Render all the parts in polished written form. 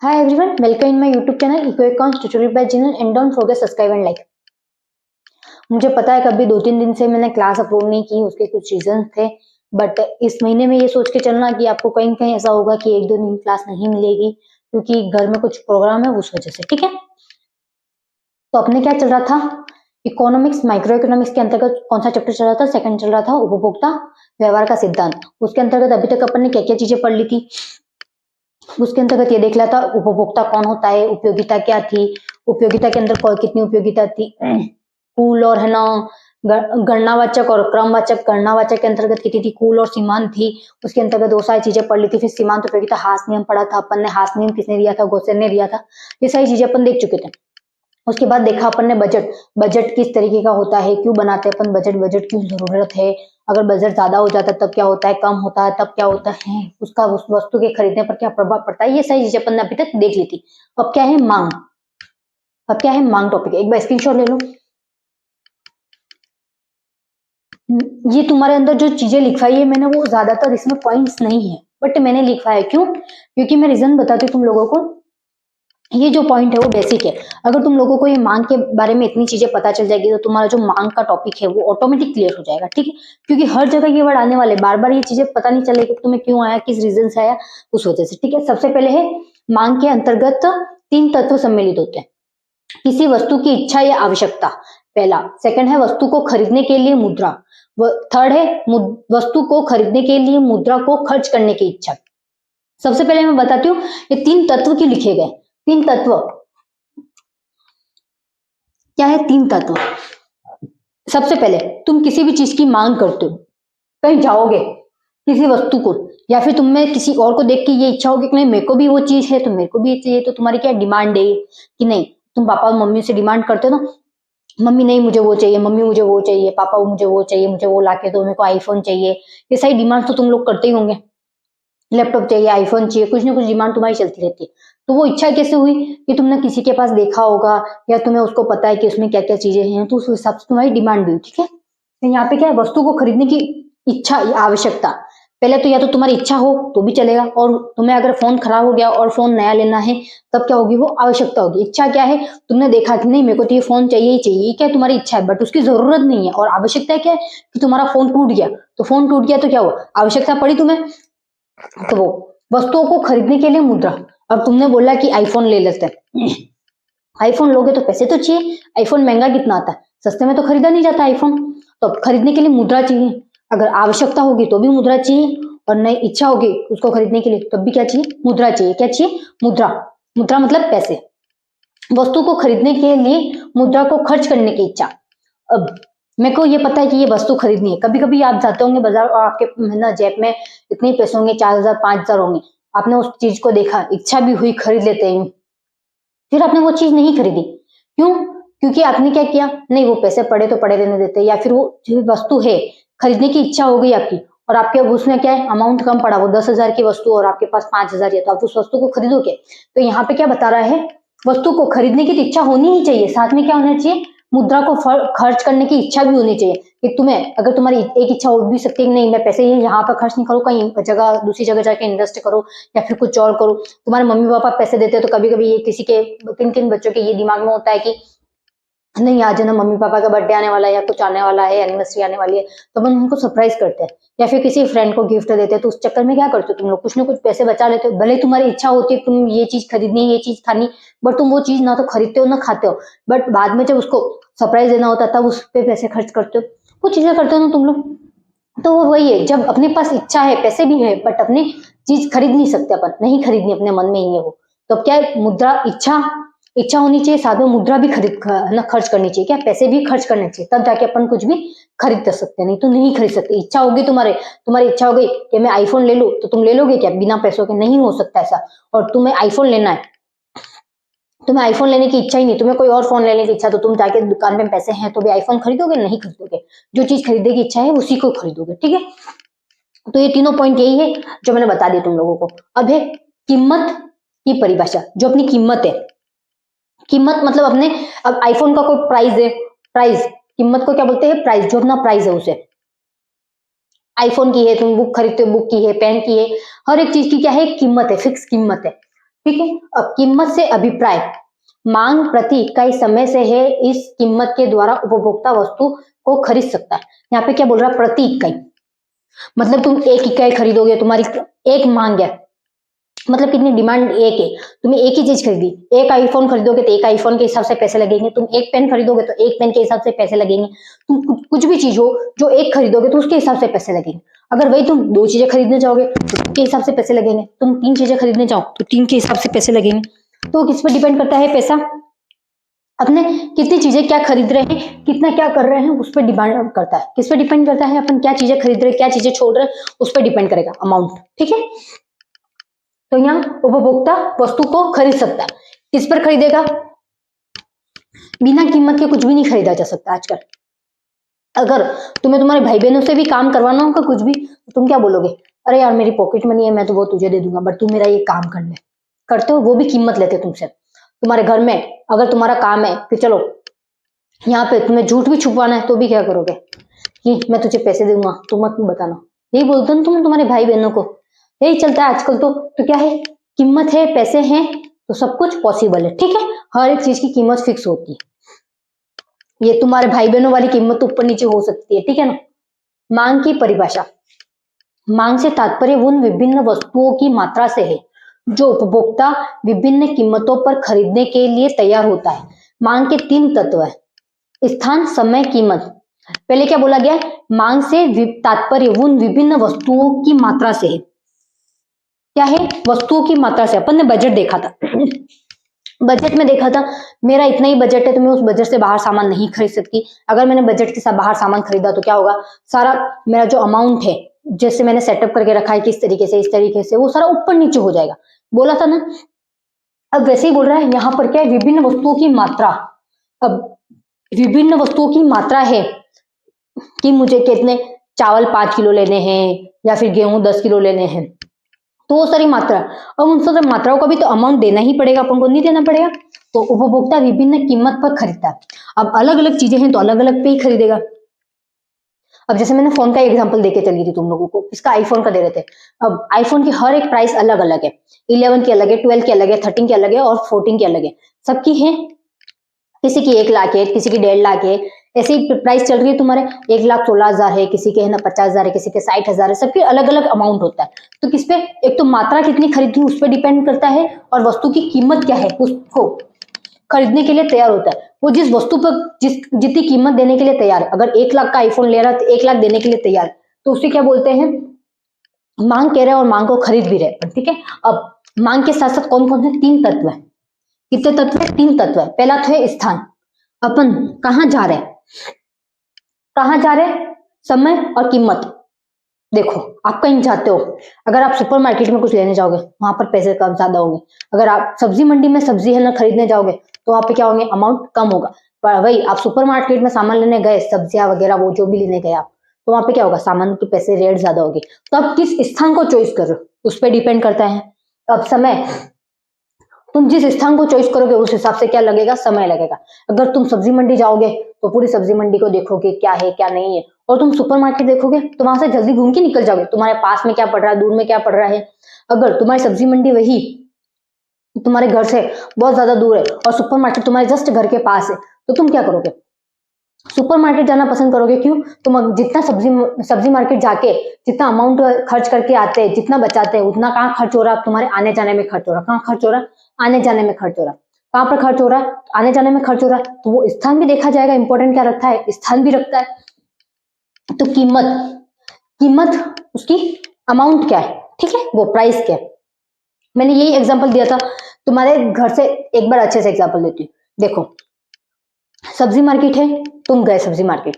Hi everyone, welcome in my YouTube channel Eco Accounts Tutorial by Jinal and don't forget subscribe and like। मुझे पता है कभी 2-3 दिन से मैंने क्लास अपलोड नहीं की, उसके कुछ रीजन थे, बट इस महीने में ये सोच के चलना कि आपको कहीं कहीं ऐसा होगा कि 1-2 दिन क्लास नहीं मिलेगी क्योंकि घर में कुछ प्रोग्राम है उस वजह से। ठीक है, तो अपने क्या चल रहा था, इकोनॉमिक्स माइक्रो इकोनॉमिक्स के अंतर्गत कौन सा चैप्टर चल रहा था? सेकंड चल रहा था उपभोक्ता व्यवहार का सिद्धांत। उसके अंतर्गत अभी तक अपन ने क्या क्या चीजें पढ़ ली थी, उसके अंतर्गत ये देख लिया था उपभोक्ता कौन होता है, उपयोगिता क्या थी, उपयोगिता के अंदर कितनी उपयोगिता थी, कुल और है ना गणनावाचक और क्रमवाचक। गणनावाचक के अंतर्गत कितनी थी, कुल और सीमांत थी। उसके अंतर्गत वो सारी चीजें पढ़ ली थी। फिर सीमांत उपयोगिता हास नियम पढ़ा था अपन ने, हास नियम किसने दिया था? गोसेन ने दिया था। ये सारी चीजें अपन देख चुके थे। उसके बाद देखा अपन ने बजट, बजट किस तरीके का होता है, क्यों बनाते हैं अपन बजट, बजट क्यों जरूरत है, अगर बजट ज्यादा हो जाता है तब क्या होता है, कम होता है तब क्या होता है, उसका उस वस्तु के खरीदने पर क्या प्रभाव पड़ता है। ये सारी चीजें अपन ने अभी तक देख ली थी। अब क्या है मांग, अब क्या है मांग टॉपिक। एक बार स्क्रीनशॉट ले लो। ये तुम्हारे अंदर जो चीजें लिखवाई है मैंने, वो ज्यादातर इसमें पॉइंट्स नहीं है, बट मैंने लिखवाया है क्यों, क्योंकि मैं रीजन बताती हूँ तुम लोगों को। ये जो पॉइंट है वो बेसिक है। अगर तुम लोगों को ये मांग के बारे में इतनी चीजें पता चल जाएगी तो तुम्हारा जो मांग का टॉपिक है वो ऑटोमेटिक क्लियर हो जाएगा। ठीक है, क्योंकि हर जगह ये वर्ड आने वाले, बार बार ये चीजें पता नहीं चलेगी तुम्हें क्यों आया, किस रीजन से आया, उस वजह से। ठीक है, सबसे पहले है मांग के अंतर्गत 3 तत्व सम्मिलित होते हैं। किसी वस्तु की इच्छा या आवश्यकता, पहला। सेकंड है वस्तु को खरीदने के लिए मुद्रा। थर्ड है वस्तु को खरीदने के लिए मुद्रा को खर्च करने की इच्छा। सबसे पहले मैं बताती हूँ ये 3 तत्व क्यों लिखे गए। 3 तत्व क्या है? 3 तत्व। सबसे पहले तुम किसी भी चीज की मांग करते हो, कहीं जाओगे किसी वस्तु को, या फिर तुम में किसी और को देख के ये इच्छा होगी कि नहीं मेरे को भी वो चीज है तो मेरे को भी चाहिए, तो तुम्हारी क्या डिमांड है कि नहीं, तुम पापा और मम्मी से डिमांड करते हो ना, मम्मी नहीं मुझे वो चाहिए, मम्मी मुझे वो चाहिए, पापा मुझे वो चाहिए, मुझे वो लाके दो, मेरे को आईफोन चाहिए। ये सारी डिमांड तो तुम लोग करते ही होंगे, लैपटॉप चाहिए, आईफोन चाहिए, कुछ ना कुछ डिमांड तुम्हारी चलती रहती है। तो वो इच्छा कैसे हुई कि तुमने किसी के पास देखा होगा या तुम्हें उसको पता है कि उसमें क्या क्या चीजें हैं, तो उस हिसाब से तुम्हारी डिमांड हुई। ठीक है, तो यहाँ पे क्या है, वस्तु को खरीदने की इच्छा या आवश्यकता। पहले तो या तो तुम्हारी इच्छा हो तो भी चलेगा, और तुम्हें अगर फोन खराब हो गया और फोन नया लेना है तब क्या होगी, वो आवश्यकता होगी। इच्छा क्या है, तुमने देखा कि नहीं मेरे को तो ये फोन चाहिए ही चाहिए, क्या तुम्हारी इच्छा है, बट उसकी जरूरत नहीं है। और आवश्यकता क्या है कि तुम्हारा फोन टूट गया, तो फोन टूट गया तो क्या हुआ, आवश्यकता पड़ी तुम्हें, तो वो वस्तुओं को खरीदने के लिए मुद्रा। अब तुमने बोला कि आईफोन ले लेते हैं, आईफोन लोगे तो पैसे तो चाहिए, आईफोन महंगा कितना आता है, सस्ते में तो खरीदा नहीं जाता आईफोन, तो खरीदने के लिए मुद्रा चाहिए। अगर आवश्यकता होगी तो भी मुद्रा चाहिए, और नई इच्छा होगी उसको खरीदने के लिए तब भी क्या चाहिए, मुद्रा चाहिए। क्या चाहिए, मुद्रा। मुद्रा मतलब पैसे। वस्तु को खरीदने के लिए मुद्रा को खर्च करने की इच्छा। अब मेरे को ये पता है कि ये वस्तु खरीदनी है, कभी कभी आप जाते होंगे बाजार और आपके ना जेब में इतने पैसे होंगे, 4,000 5,000 होंगे, आपने उस चीज को देखा, इच्छा भी हुई, खरीद लेते हैं, फिर आपने वो चीज नहीं खरीदी। क्यों? क्योंकि आपने क्या किया, नहीं वो पैसे पड़े तो पड़े रहने देते, या फिर वो जो वस्तु है खरीदने की इच्छा हो गई आपकी, और आपके उसमें क्या है, अमाउंट कम पड़ा, वो 10,000 की वस्तु और आपके पास 5,000 है, तो आप उस वस्तु को खरीदोगे। तो यहाँ पे क्या बता रहा है, वस्तु को खरीदने की इच्छा होनी ही चाहिए, साथ में क्या होना चाहिए, मुद्रा को खर्च करने की इच्छा भी होनी चाहिए। कि तुम्हें अगर तुम्हारी एक इच्छा हो भी सकती है कि नहीं मैं पैसे ये यहाँ पर खर्च नहीं करूँ, कहीं जगह दूसरी जगह जाके इन्वेस्ट करो या फिर कुछ और करो। तुम्हारे मम्मी पापा पैसे देते हैं तो कभी कभी ये किसी के किन किन बच्चों के ये दिमाग में होता है कि नहीं आज है ना मम्मी पापा का बर्थडे आने वाला है या कुछ आने वाला है, एनिवर्सरी आने वाली है, तो अपन उनको सरप्राइज करते हैं या फिर किसी फ्रेंड को गिफ्ट देते हैं। तो उस चक्कर में क्या करते हो तुम लोग, कुछ ना कुछ पैसे बचा लेते हो, भले तुम्हारी इच्छा होती है तुम ये चीज खरीदनी है, ये चीज खानी, बट तुम वो चीज ना तो खरीदते हो ना खाते हो, बट बाद में जब उसको सरप्राइज देना होता है तब उस पर पैसे खर्च करते हो, कुछ चीजें करते हो ना तुम लोग। तो वो वही है, जब अपने पास इच्छा है, पैसे भी है, बट अपनी चीज खरीद नहीं सकते, अपन नहीं खरीदनी, अपने मन में ही है वो, तो क्या है, मुद्रा, इच्छा होनी चाहिए, साथ में मुद्रा भी ना खर्च करनी चाहिए, क्या पैसे भी खर्च करने चाहिए, तब जाके अपन कुछ भी खरीद सकते हैं, नहीं तो नहीं खरीद सकते। इच्छा होगी तुम्हारी इच्छा हो गई कि मैं आईफोन ले लूं, तो तुम ले लोगे क्या बिना पैसों के? नहीं हो सकता ऐसा। और तुम्हें आईफोन लेना है, तुम्हें आईफोन लेने की इच्छा ही नहीं, तुम्हें कोई और फोन लेने की इच्छा, तो तुम जाके दुकान में पैसे हैं तो भी आईफोन खरीदोगे? नहीं खरीदोगे। जो चीज खरीदने की इच्छा है उसी को खरीदोगे। ठीक है, तो ये तीनों पॉइंट यही है जो मैंने बता दिया तुम लोगों को। अब है कीमत की परिभाषा, जो अपनी कीमत है, कीमत मतलब अपने, अब आईफोन का कोई प्राइस है, प्राइस, कीमत को क्या बोलते हैं, प्राइस, जो अपना प्राइस है उसे। आईफोन की है, तुम बुक खरीदते हो, बुक की है, पेन की है, हर एक चीज की क्या है, कीमत है, फिक्स कीमत है। ठीक है। अब कीमत से अभिप्राय, मांग प्रति इकाई समय से है, इस कीमत के द्वारा उपभोक्ता वस्तु को खरीद सकता है। यहाँ पे क्या बोल रहा है, प्रति इकाई, मतलब तुम एक इकाई खरीदोगे, तुम्हारी एक मांग है, मतलब कितनी डिमांड एक है, तुम्हें एक ही चीज खरीदी, एक आईफोन खरीदोगे तो एक आईफोन के हिसाब से पैसे लगेंगे, तुम एक पेन खरीदोगे तो एक पेन के हिसाब से पैसे लगेंगे, तुम कुछ भी चीज हो जो एक खरीदोगे तो उसके हिसाब से पैसे लगेंगे। अगर वही तुम दो चीजें खरीदने जाओगे तो उसके हिसाब से पैसे लगेंगे, तुम तीन चीजें खरीदने जाओ तो तीन के हिसाब से पैसे लगेंगे। तो किस पर डिपेंड करता है पैसा, अपने कितनी चीजें क्या खरीद रहे हैं, कितना क्या कर रहे हैं, उस पर डिपेंड करता है। किस पर डिपेंड करता है, अपन क्या चीजें खरीद रहे हैं, क्या चीजें छोड़ रहे हैं, उस पर डिपेंड करेगा अमाउंट। ठीक है, तो यहाँ उपभोक्ता वस्तु को खरीद सकता है। किस पर खरीदेगा, बिना कीमत के कुछ भी नहीं खरीदा जा सकता आजकल। अगर तुम्हें तुम्हारे भाई बहनों से भी काम करवाना होगा कुछ भी, तो तुम क्या बोलोगे, अरे यार मेरी पॉकेट मनी है, मैं तो वो तुझे दे दूंगा, बट तू मेरा ये काम कर ले, करते हो, वो भी कीमत लेते तुमसे। तुम्हारे घर में अगर तुम्हारा काम है कि चलो यहाँ पे तुम्हें झूठ भी छुपवाना है, तो भी क्या करोगे कि मैं तुझे पैसे दूंगा, तुम मत बताना, यही बोलते हो तुम तुम्हारे भाई बहनों को, यही चलता है आजकल। तो क्या है, कीमत है, पैसे हैं, तो सब कुछ पॉसिबल है। ठीक है, हर एक चीज की कीमत फिक्स होती है, ये तुम्हारे भाई बहनों वाली कीमत तो ऊपर नीचे हो सकती है। ठीक है ना। मांग की परिभाषा, मांग से तात्पर्य उन विभिन्न वस्तुओं की मात्रा से है जो उपभोक्ता विभिन्न कीमतों पर खरीदने के लिए तैयार होता है। मांग के तीन तत्व है, स्थान, समय, कीमत। पहले क्या बोला गया, मांग से तात्पर्य उन विभिन्न वस्तुओं की मात्रा से है। क्या है, वस्तुओं की मात्रा से। अपन ने बजट देखा था बजट में देखा था, मेरा इतना ही बजट है तो मैं उस बजट से बाहर सामान नहीं खरीद सकती। अगर मैंने बजट के साथ बाहर सामान खरीदा तो क्या होगा, सारा मेरा जो अमाउंट है, जैसे मैंने सेटअप करके रखा है किस तरीके से, इस तरीके से, वो सारा ऊपर नीचे हो जाएगा। बोला था ना। अब वैसे ही बोल रहा है यहाँ पर, क्या है, विभिन्न वस्तुओं की मात्रा। अब विभिन्न वस्तुओं की मात्रा है कि मुझे कितने चावल 5 किलो लेने हैं या फिर गेहूं 10 किलो लेने हैं, तो वो सारी मात्रा। अब उन सारी मात्राओं का भी तो अमाउंट देना ही पड़ेगा, अपन को नहीं देना पड़ेगा। तो उपभोक्ता विभिन्न कीमत पर खरीदता है। अब अलग अलग चीजें हैं तो अलग अलग पे ही खरीदेगा। अब जैसे मैंने फोन का एग्जांपल देके चली थी तुम लोगों को, इसका आईफोन का दे रहे थे। अब आईफोन की हर एक प्राइस अलग अलग है, 11 की अलग है, 12 की अलग है, 13 की अलग है और 14 की अलग है। सबकी है, किसी की 1 लाख है, किसी की 1.5 लाख है, ऐसी प्राइस चल रही है तुम्हारे 1,16,000 है, किसी के है ना 50,000 है, किसी के 60,000 है, सबके अलग अलग अमाउंट होता है। तो किस पे, एक तो मात्रा कितनी खरीदनी उस पर डिपेंड करता है, और वस्तु की कीमत क्या है उसको खरीदने के लिए तैयार होता है। वो जिस वस्तु पर जितनी कीमत देने के लिए तैयार है, अगर 1 लाख का आईफोन ले रहा है तो 1 लाख देने के लिए तैयार, तो उसे क्या बोलते हैं, मांग कह रहे हैं और मांग को खरीद भी रहे। ठीक है, अब मांग के साथ साथ कौन कौन से तीन तत्व है, कितने तत्व है, तीन तत्व है। पहला तो है स्थान, अपन कहाँ जा रहे हैं, कहाँ जा रहे हैं, समय और कीमत। देखो आप कहीं जाते हो, अगर आप सुपरमार्केट में कुछ लेने जाओगे वहां पर पैसे कम ज्यादा होंगे, अगर आप सब्जी मंडी में सब्जी है ना खरीदने जाओगे तो वहां पे क्या होंगे, अमाउंट कम होगा। पर वही आप सुपरमार्केट में सामान लेने गए, सब्जियां वगैरह वो जो भी लेने गए आप, तो वहां पे क्या होगा, सामान के पैसे रेट ज्यादा होगी। तो आप किस स्थान को चॉइस कर रहे हो उस पर डिपेंड करता है। अब समय, तुम जिस स्थान को चॉइस करोगे उस हिसाब से क्या लगेगा, समय लगेगा। अगर तुम सब्जी मंडी जाओगे तो पूरी सब्जी मंडी को देखोगे क्या है क्या नहीं है, और तुम सुपरमार्केट देखोगे तो वहां से जल्दी घूम के निकल जाओगे, तुम्हारे पास में क्या पड़ रहा है, दूर में क्या पड़ रहा है। अगर तुम्हारी सब्जी मंडी वही तुम्हारे घर से बहुत ज्यादा दूर है और सुपरमार्केट तुम्हारे जस्ट घर के पास है, तो तुम क्या करोगे, सुपरमार्केट जाना पसंद करोगे। क्यों, तुम जितना सब्जी मार्केट जाके जितना अमाउंट खर्च करके आते हैं, जितना बचाते हैं, उतना कहाँ खर्च हो रहा है, तुम्हारे आने जाने में खर्च हो रहा है। कहाँ खर्च हो रहा है, आने जाने में खर्च हो रहा है। कहाँ पर खर्च हो रहा है, आने जाने में खर्च हो रहा है। तो वो स्थान भी देखा जाएगा, इंपॉर्टेंट क्या रखता है, स्थान भी रखता है। तो कीमत, कीमत उसकी अमाउंट क्या है, ठीक है, वो प्राइस क्या है। मैंने यही एग्जांपल दिया था तुम्हारे घर से, एक बार अच्छे से एग्जांपल देती हूँ। देखो सब्जी मार्केट है, तुम गए सब्जी मार्केट,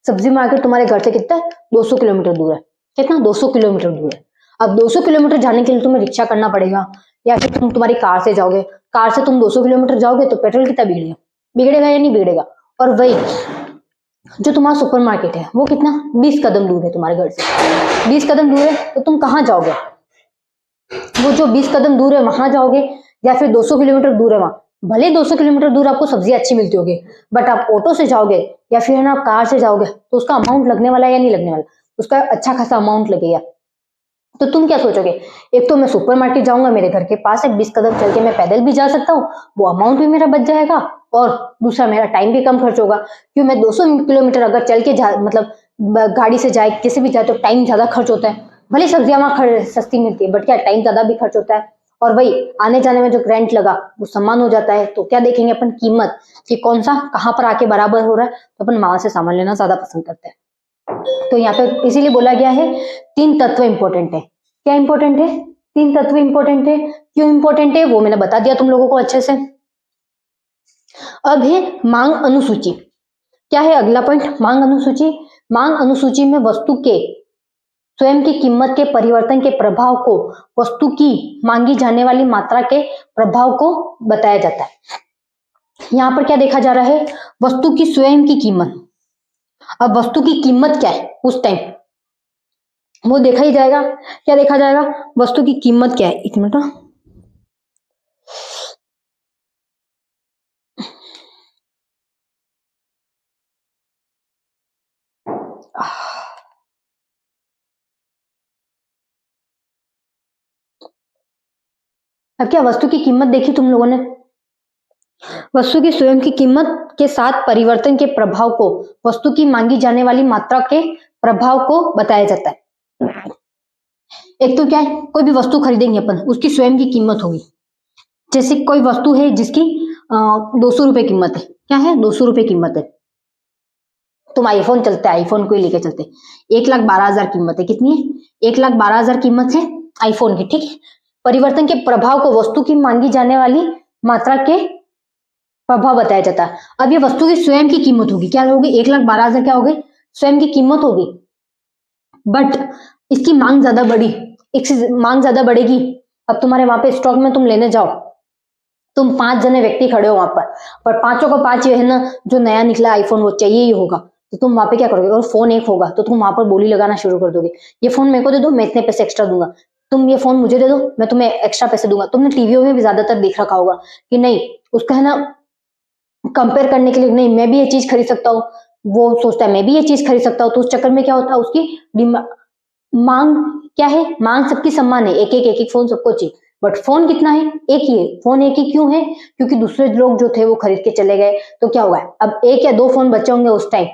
सब्जी मार्केट तुम्हारे घर से कितना है, 200 किलोमीटर दूर है। कितना, 200 किलोमीटर दूर है। अब 200 किलोमीटर जाने के लिए तुम्हें रिक्शा करना पड़ेगा, या फिर तुम तुम्हारी कार से जाओगे। कार से तुम 200 किलोमीटर जाओगे तो पेट्रोल कितना बिगड़ेगा, बिगड़ेगा या नहीं बिगड़ेगा। और वही जो तुम्हारा सुपर मार्केट है वो कितना, 20 कदम दूर है तुम्हारे घर से। 20 कदम दूर है तो तुम कहाँ जाओगे, वो जो 20 कदम दूर है वहां जाओगे, या फिर 200 किलोमीटर दूर है वहां। भले 200 किलोमीटर दूर आपको सब्जी अच्छी मिलती होगी, बट आप ऑटो से जाओगे या फिर है ना कार से जाओगे तो उसका अमाउंट लगने वाला है या नहीं लगने वाला, उसका अच्छा खासा अमाउंट लगेगा। तो तुम क्या सोचोगे, एक तो मैं सुपरमार्केट जाऊंगा, मेरे घर के पास है, 20 कदम चल के मैं पैदल भी जा सकता हूँ, वो अमाउंट भी मेरा बच जाएगा, और दूसरा मेरा टाइम भी कम खर्च होगा। क्यों, मैं 200 किलोमीटर अगर चल के जा, मतलब गाड़ी से जाए, किसी भी जाए, तो टाइम ज्यादा खर्च होता है। भले सब्जियां वहां सस्ती मिलती है, बट क्या टाइम ज्यादा भी खर्च होता है। और वही आने जाने में जो रेंट लगा वो सम्मान हो जाता है। तो क्या देखेंगे अपन, कीमत कि कौन सा कहाँ पर आके बराबर हो रहा है, तो अपन वहां से सामान लेना ज्यादा पसंद करते हैं। तो यहाँ पे इसीलिए बोला गया है 3 तत्व इंपॉर्टेंट है। क्या इंपॉर्टेंट है, 3 तत्व इंपॉर्टेंट है। क्यों इंपॉर्टेंट है वो मैंने बता दिया तुम लोगों को अच्छे से। अब है मांग अनुसूची। क्या है अगला पॉइंट, मांग अनुसूची। मांग अनुसूची में वस्तु के स्वयं की कीमत के परिवर्तन के प्रभाव को, वस्तु की मांगी जाने वाली मात्रा के प्रभाव को बताया जाता है। यहां पर क्या देखा जा रहा है, वस्तु की स्वयं की कीमत। अब वस्तु की कीमत क्या है उस टाइम वो देखा ही जाएगा। क्या देखा जाएगा, वस्तु की कीमत क्या है। एक मिनट, अब क्या वस्तु की कीमत देखी तुम लोगों ने, वस्तु की स्वयं की कीमत के साथ परिवर्तन के प्रभाव को, वस्तु की मांगी जाने वाली मात्रा के प्रभाव को बताया जाता है। एक तो क्या है, कोई भी वस्तु खरीदेंगे अपन, उसकी स्वयं की कीमत होगी। जैसे कोई वस्तु है जिसकी 200 रुपए कीमत है, क्या है 200 रुपए कीमत है। तुम आईफोन चलते, आईफोन को ही लेके चलते, 1,12,000 कीमत है। कितनी है, 1,12,000 कीमत है आईफोन की, ठीक है। परिवर्तन के प्रभाव को वस्तु की मांगी जाने वाली मात्रा के प्रभाव बताया जाता है। अब ये वस्तु की स्वयं की कीमत होगी, क्या होगी, 1,12,000 क्या होगी, स्वयं की कीमत होगी। बट इसकी मांग ज्यादा बढ़ी, मांग ज्यादा बढ़ेगी। अब तुम्हारे वहां पे स्टॉक में तुम लेने जाओ, तुम 5 जने व्यक्ति खड़े हो वहां पर पांचों को 5 ये है ना, जो नया निकला आईफोन वो चाहिए ही होगा। तो तुम वहां पे क्या करोगे, और फोन एक होगा तो तुम वहां पर बोली लगाना शुरू कर दोगे, ये फोन मेरे को दे दो, मैं इतने पैसे एक्स्ट्रा दूंगा। तुम ये फोन मुझे दे दो, मैं तुम्हें एक्स्ट्रा पैसे दूंगा। तुमने टीवीओ में भी ज्यादातर देख रखा होगा कि नहीं, उसका है ना कंपेयर करने के लिए, नहीं मैं भी ये चीज खरीद सकता हूँ, वो सोचता है मैं भी ये चीज खरीद सकता हूँ। तो उस चक्कर में क्या होता है, उसकी मांग क्या है, मांग सबकी समान है, एक एक फोन सबको चाहिए। बट फोन कितना है, एक ही है। फोन एक ही क्यों है, क्योंकि दूसरे लोग जो थे वो खरीद के चले गए। तो क्या होगा, अब 1 या 2 फोन बचे होंगे उस टाइम,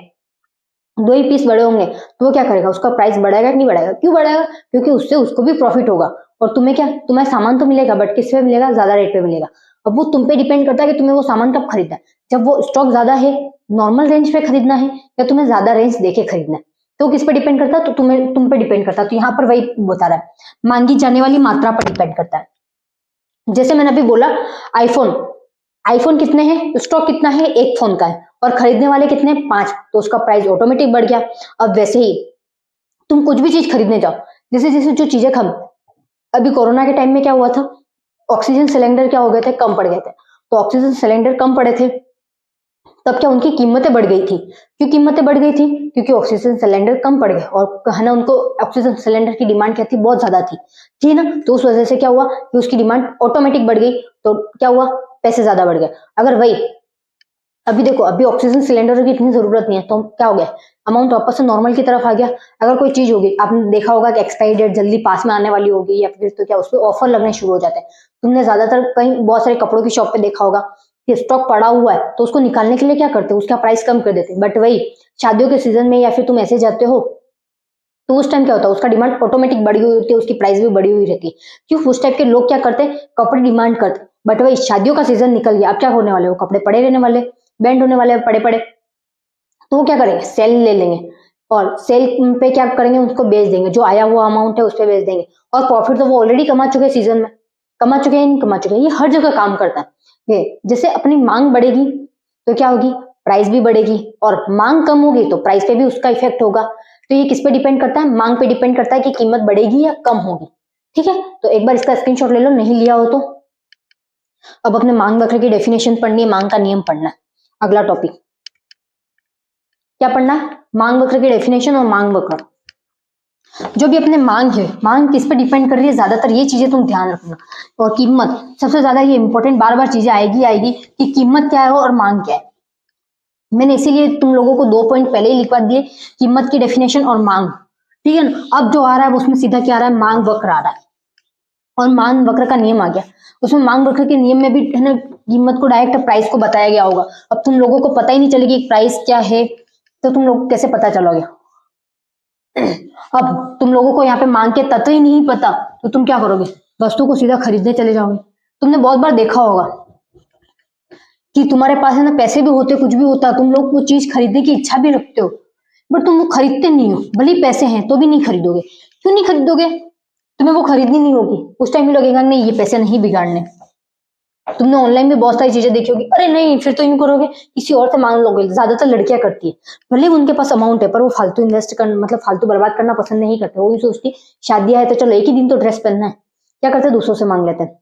2 ही पीस बड़े होंगे, तो वो क्या करेगा, उसका प्राइस बढ़ाएगा कि नहीं बढ़ाएगा, क्यों बढ़ाएगा, क्योंकि उससे उसको भी प्रॉफिट होगा। और तुम्हें क्या, तुम्हें सामान तो मिलेगा, बट किस पे मिलेगा, ज्यादा रेट पे मिलेगा। अब वो तुम पे डिपेंड करता है कि तुम्हें वो सामान कब खरीदना है, जब वो स्टॉक ज्यादा है, नॉर्मल रेंज पे खरीदना है, या तुम्हें ज्यादा रेंज देके खरीदना है। तो किस पे डिपेंड करता है, तो तुम पे डिपेंड करता है। तो यहाँ पर वही बता रहा है, मांगी जाने वाली मात्रा पर डिपेंड करता है। जैसे मैंने अभी बोला, आईफोन आईफोन कितने हैं, स्टॉक कितना है, एक फोन का है, और खरीदने वाले कितने, 5, तो उसका प्राइस ऑटोमेटिक बढ़ गया। अब वैसे ही तुम कुछ भी चीज खरीदने जाओ, जैसे जैसे जो चीजें खम अभी कोरोना के टाइम में क्या हुआ था, ऑक्सीजन सिलेंडर क्या हो गए थे, कम पड़ गए थे। तो ऑक्सीजन सिलेंडर कम पड़े थे, तब क्या उनकी कीमतें बढ़ गई थी। क्यों कीमतें बढ़ गई थी, क्योंकि ऑक्सीजन सिलेंडर कम पड़ गए, और है ना उनको ऑक्सीजन सिलेंडर की डिमांड क्या थी, बहुत ज्यादा थी, ठीक है ना। तो उस वजह से क्या हुआ कि उसकी डिमांड ऑटोमेटिक बढ़ गई, तो क्या हुआ, पैसे ज्यादा बढ़ गए। अगर वही अभी देखो, अभी ऑक्सीजन सिलेंडर की इतनी जरूरत नहीं है, तो क्या हो गया, अमाउंट वापस से नॉर्मल की तरफ आ गया। अगर कोई चीज होगी, आपने देखा होगा कि एक्सपायरी डेट जल्दी पास में आने वाली होगी, या फिर तो क्या उस पर ऑफर लगने शुरू हो जाते हैं। तुमने ज्यादातर कहीं बहुत सारे कपड़ों की शॉप पे देखा होगा कि स्टॉक पड़ा हुआ है, तो उसको निकालने के लिए क्या करते हैं, उसका प्राइस कम कर देते हैं। बट वही शादियों के सीजन में या फिर तुम ऐसे जाते हो, तो उस टाइम क्या होता है, उसका डिमांड ऑटोमेटिक बढ़ी हुई होती है, उसकी प्राइस भी बढ़ी हुई रहती है। क्यों, उस टाइप के लोग क्या करते हैं, कपड़े डिमांड करते हैं। बट वही शादियों का सीजन निकल गया, अब क्या होने वाले, वो कपड़े पड़े रहने वाले, बैंड होने वाले पड़े पड़े। तो वो क्या करेंगे, सेल ले लेंगे, और सेल पे क्या करेंगे, उसको बेच देंगे, जो आया हुआ अमाउंट है उस पर बेच देंगे। और प्रॉफिट तो वो ऑलरेडी कमा चुके हैं, सीजन में कमा चुके हैं, नहीं कमा चुके हैं, ये हर जगह काम करता है। ये जैसे अपनी मांग बढ़ेगी तो क्या होगी, प्राइस भी बढ़ेगी, और मांग कम होगी तो प्राइस पे भी उसका इफेक्ट होगा। तो ये किस पे डिपेंड करता है, मांग पे डिपेंड करता है कि कीमत बढ़ेगी या कम होगी। ठीक है, तो एक बार इसका स्क्रीनशॉट ले लो, नहीं लिया हो तो। अब अपने मांग वक्र की डेफिनेशन पढ़नी है, मांग का नियम पढ़ना है। अगला टॉपिक क्या पढ़ना है, मांग वक्र की डेफिनेशन और मांग वक्र। जो भी अपने मांग है, मांग किस पे डिपेंड कर रही है, ज्यादातर ये चीजें तुम ध्यान रखना। और कीमत सबसे ज्यादा ये इंपॉर्टेंट, बार बार चीजें आएगी कि कीमत क्या है और मांग क्या है। मैंने इसीलिए तुम लोगों को 2 पॉइंट पहले ही लिखवा दिए, कीमत की डेफिनेशन और मांग। ठीक है ना। अब जो आ रहा है उसमें सीधा क्या आ रहा है, मांग वक्र आ रहा है, और मांग वक्र का नियम आ गया। उसमें मांग वक्र के नियम में भी है ना कीमत को डायरेक्ट प्राइस को बताया गया होगा। अब तुम लोगों को पता ही नहीं चलेगी प्राइस क्या है, तो तुम लोग कैसे पता चलोगे। अब तुम लोगों को यहाँ पे मांग के तत्व ही नहीं पता, तो तुम क्या करोगे, वस्तु को सीधा खरीदने चले जाओगे। तुमने बहुत बार देखा होगा कि तुम्हारे पास है ना पैसे भी होते, कुछ भी होता, तुम लोग वो चीज खरीदने की इच्छा भी रखते हो, बट तुम वो खरीदते नहीं हो। भले ही पैसे हैं तो भी नहीं खरीदोगे। क्यों नहीं खरीदोगे, तुम्हें वो खरीदनी नहीं होगी। उस टाइम भी लगेगा नहीं ये पैसे नहीं बिगाड़ने। तुमने ऑनलाइन भी बहुत सारी चीजें देखी होगी, अरे नहीं फिर तो यूं करोगे, किसी और से मांग लोगे। ज्यादातर लड़कियां करती है, भले उनके पास अमाउंट है पर वो फालतू इन्वेस्ट करना, मतलब फालतू बर्बाद करना पसंद नहीं करते। वो भी सोचती शादियां है तो चलो एक ही दिन तो ड्रेस पहनना है, क्या करते दूसरों से मांग लेते हैं।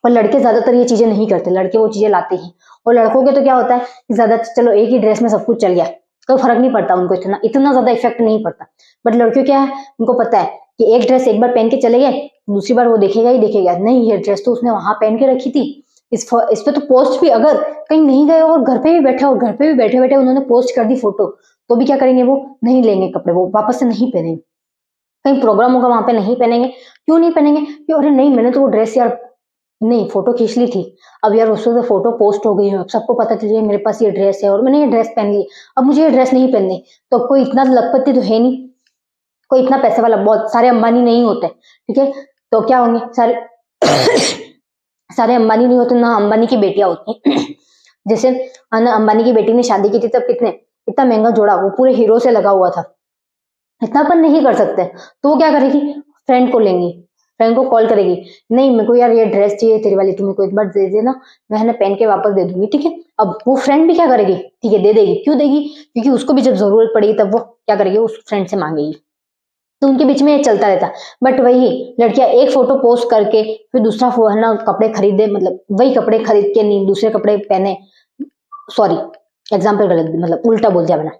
पर लड़के ज्यादातर ये चीजें नहीं करते, लड़के वो चीजें लाते ही। और लड़कों के तो क्या होता है कि ज्यादा चलो एक ही ड्रेस में सब कुछ चल गया, कोई फर्क नहीं पड़ता उनको, इतना इतना ज्यादा इफेक्ट नहीं पड़ता। बट लड़कियों क्या है, उनको पता है कि एक ड्रेस एक बार पहन के चले गए, दूसरी बार वो देखेगा ही देखेगा, नहीं ये ड्रेस तो उसने वहां पहन के रखी थी, इस पे तो पोस्ट भी, अगर कहीं नहीं गए और घर पे भी बैठे और घर पे भी बैठे बैठे उन्होंने पोस्ट कर दी फोटो, तो भी क्या करेंगे, वो नहीं लेंगे कपड़े, वो वापस से नहीं पहनेंगे। कहीं प्रोग्राम होगा वहां पे नहीं पहनेंगे। क्यों नहीं पहनेंगे, कि अरे नहीं मैंने तो वो ड्रेस यार नहीं फोटो खींच ली थी, अब यार उससे तो फोटो पोस्ट हो गई है, अब सबको पता चल गया मेरे पास ये ड्रेस है और मैंने ये ड्रेस पहन ली, अब मुझे ये ड्रेस नहीं पहननी। तो कोई इतना लखपति तो है नहीं, कोई इतना पैसे वाला, बहुत सारे अंबानी नहीं होते, ठीक है। तो क्या होंगे सारे सारे अंबानी नहीं होते ना, अंबानी की बेटियां होती हैं। जैसे अंबानी की बेटी ने शादी की थी तब कितने, इतना महंगा जोड़ा, वो पूरे हीरो से लगा हुआ था, इतना अपन नहीं कर सकते। तो वो क्या करेगी, फ्रेंड को लेंगी, फ्रेंड को कॉल करेगी, नहीं मेरे को यार ये ड्रेस चाहिए तेरी वाली, तुम्हें को एक बार दे देना, मैं पहन के वापस दे दूंगी, ठीक है। अब वो फ्रेंड भी क्या करेगी, ठीक है दे देगी। क्यों देगी, क्योंकि उसको भी जब जरूरत पड़ेगी तब वो क्या करेगी, उस फ्रेंड से मांगेगी। तो उनके बीच में ये चलता रहता। बट वही लड़कियां एक फोटो पोस्ट करके फिर दूसरा है ना कपड़े खरीदे, मतलब वही कपड़े खरीद के नहीं दूसरे कपड़े पहने, सॉरी एग्जाम्पल गलत, मतलब उल्टा बोल दिया मैंने।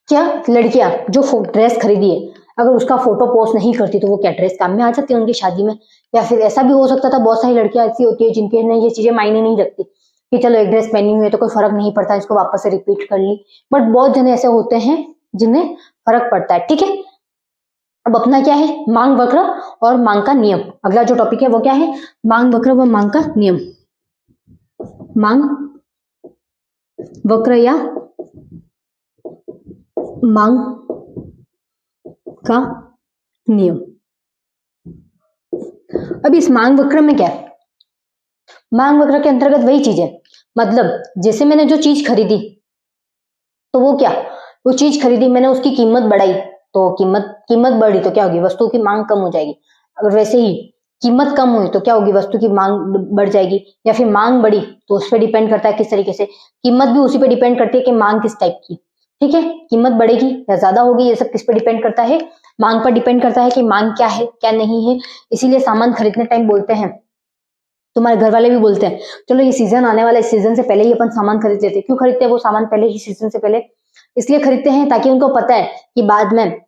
क्या लड़कियां जो ड्रेस खरीदी है अगर उसका फोटो पोस्ट नहीं करती तो वो क्या ड्रेस काम में आ जाती है उनकी शादी में। या फिर ऐसा भी हो सकता था, बहुत सारी लड़कियां ऐसी होती है जिनके ने ये चीजें मायने नहीं रखती कि चलो एक ड्रेस पहनी हुई है तो कोई फर्क नहीं पड़ता, इसको वापस से रिपीट कर ली। बट बहुत जने ऐसे होते हैं जिन्हें फर्क पड़ता है, ठीक है। अब अपना क्या है, मांग वक्र और मांग का नियम। अगला जो टॉपिक है वो क्या है, मांग वक्र व मांग का नियम। मांग वक्र या मांग का नियम। अब इस मांग वक्र में क्या है, मांग वक्र के अंतर्गत वही चीज है, मतलब जैसे मैंने जो चीज खरीदी तो वो क्या, वो चीज खरीदी मैंने, उसकी कीमत बढ़ाई तो कीमत बढ़ी तो क्या होगी, वस्तु की मांग कम हो जाएगी। अगर वैसे ही कीमत कम हुई तो क्या होगी, वस्तु की मांग बढ़ जाएगी। या फिर मांग बढ़ी तो उस पर डिपेंड करता है किस तरीके से, कीमत भी उसी पे डिपेंड करती है कि मांग किस टाइप की, ठीक है। कीमत बढ़ेगी या ज्यादा होगी ये सब किस पे डिपेंड करता है, मांग पर डिपेंड करता है कि मांग क्या है क्या नहीं है। इसीलिए सामान खरीदने टाइम बोलते हैं, तुम्हारे घर वाले भी बोलते हैं चलो ये सीजन आने वाला है, इस सीजन से पहले ही अपन सामान खरीद लेते हैं। क्यों खरीदते हैं वो सामान पहले ही, सीजन से पहले इसलिए खरीदते हैं ताकि उनको पता है कि बाद में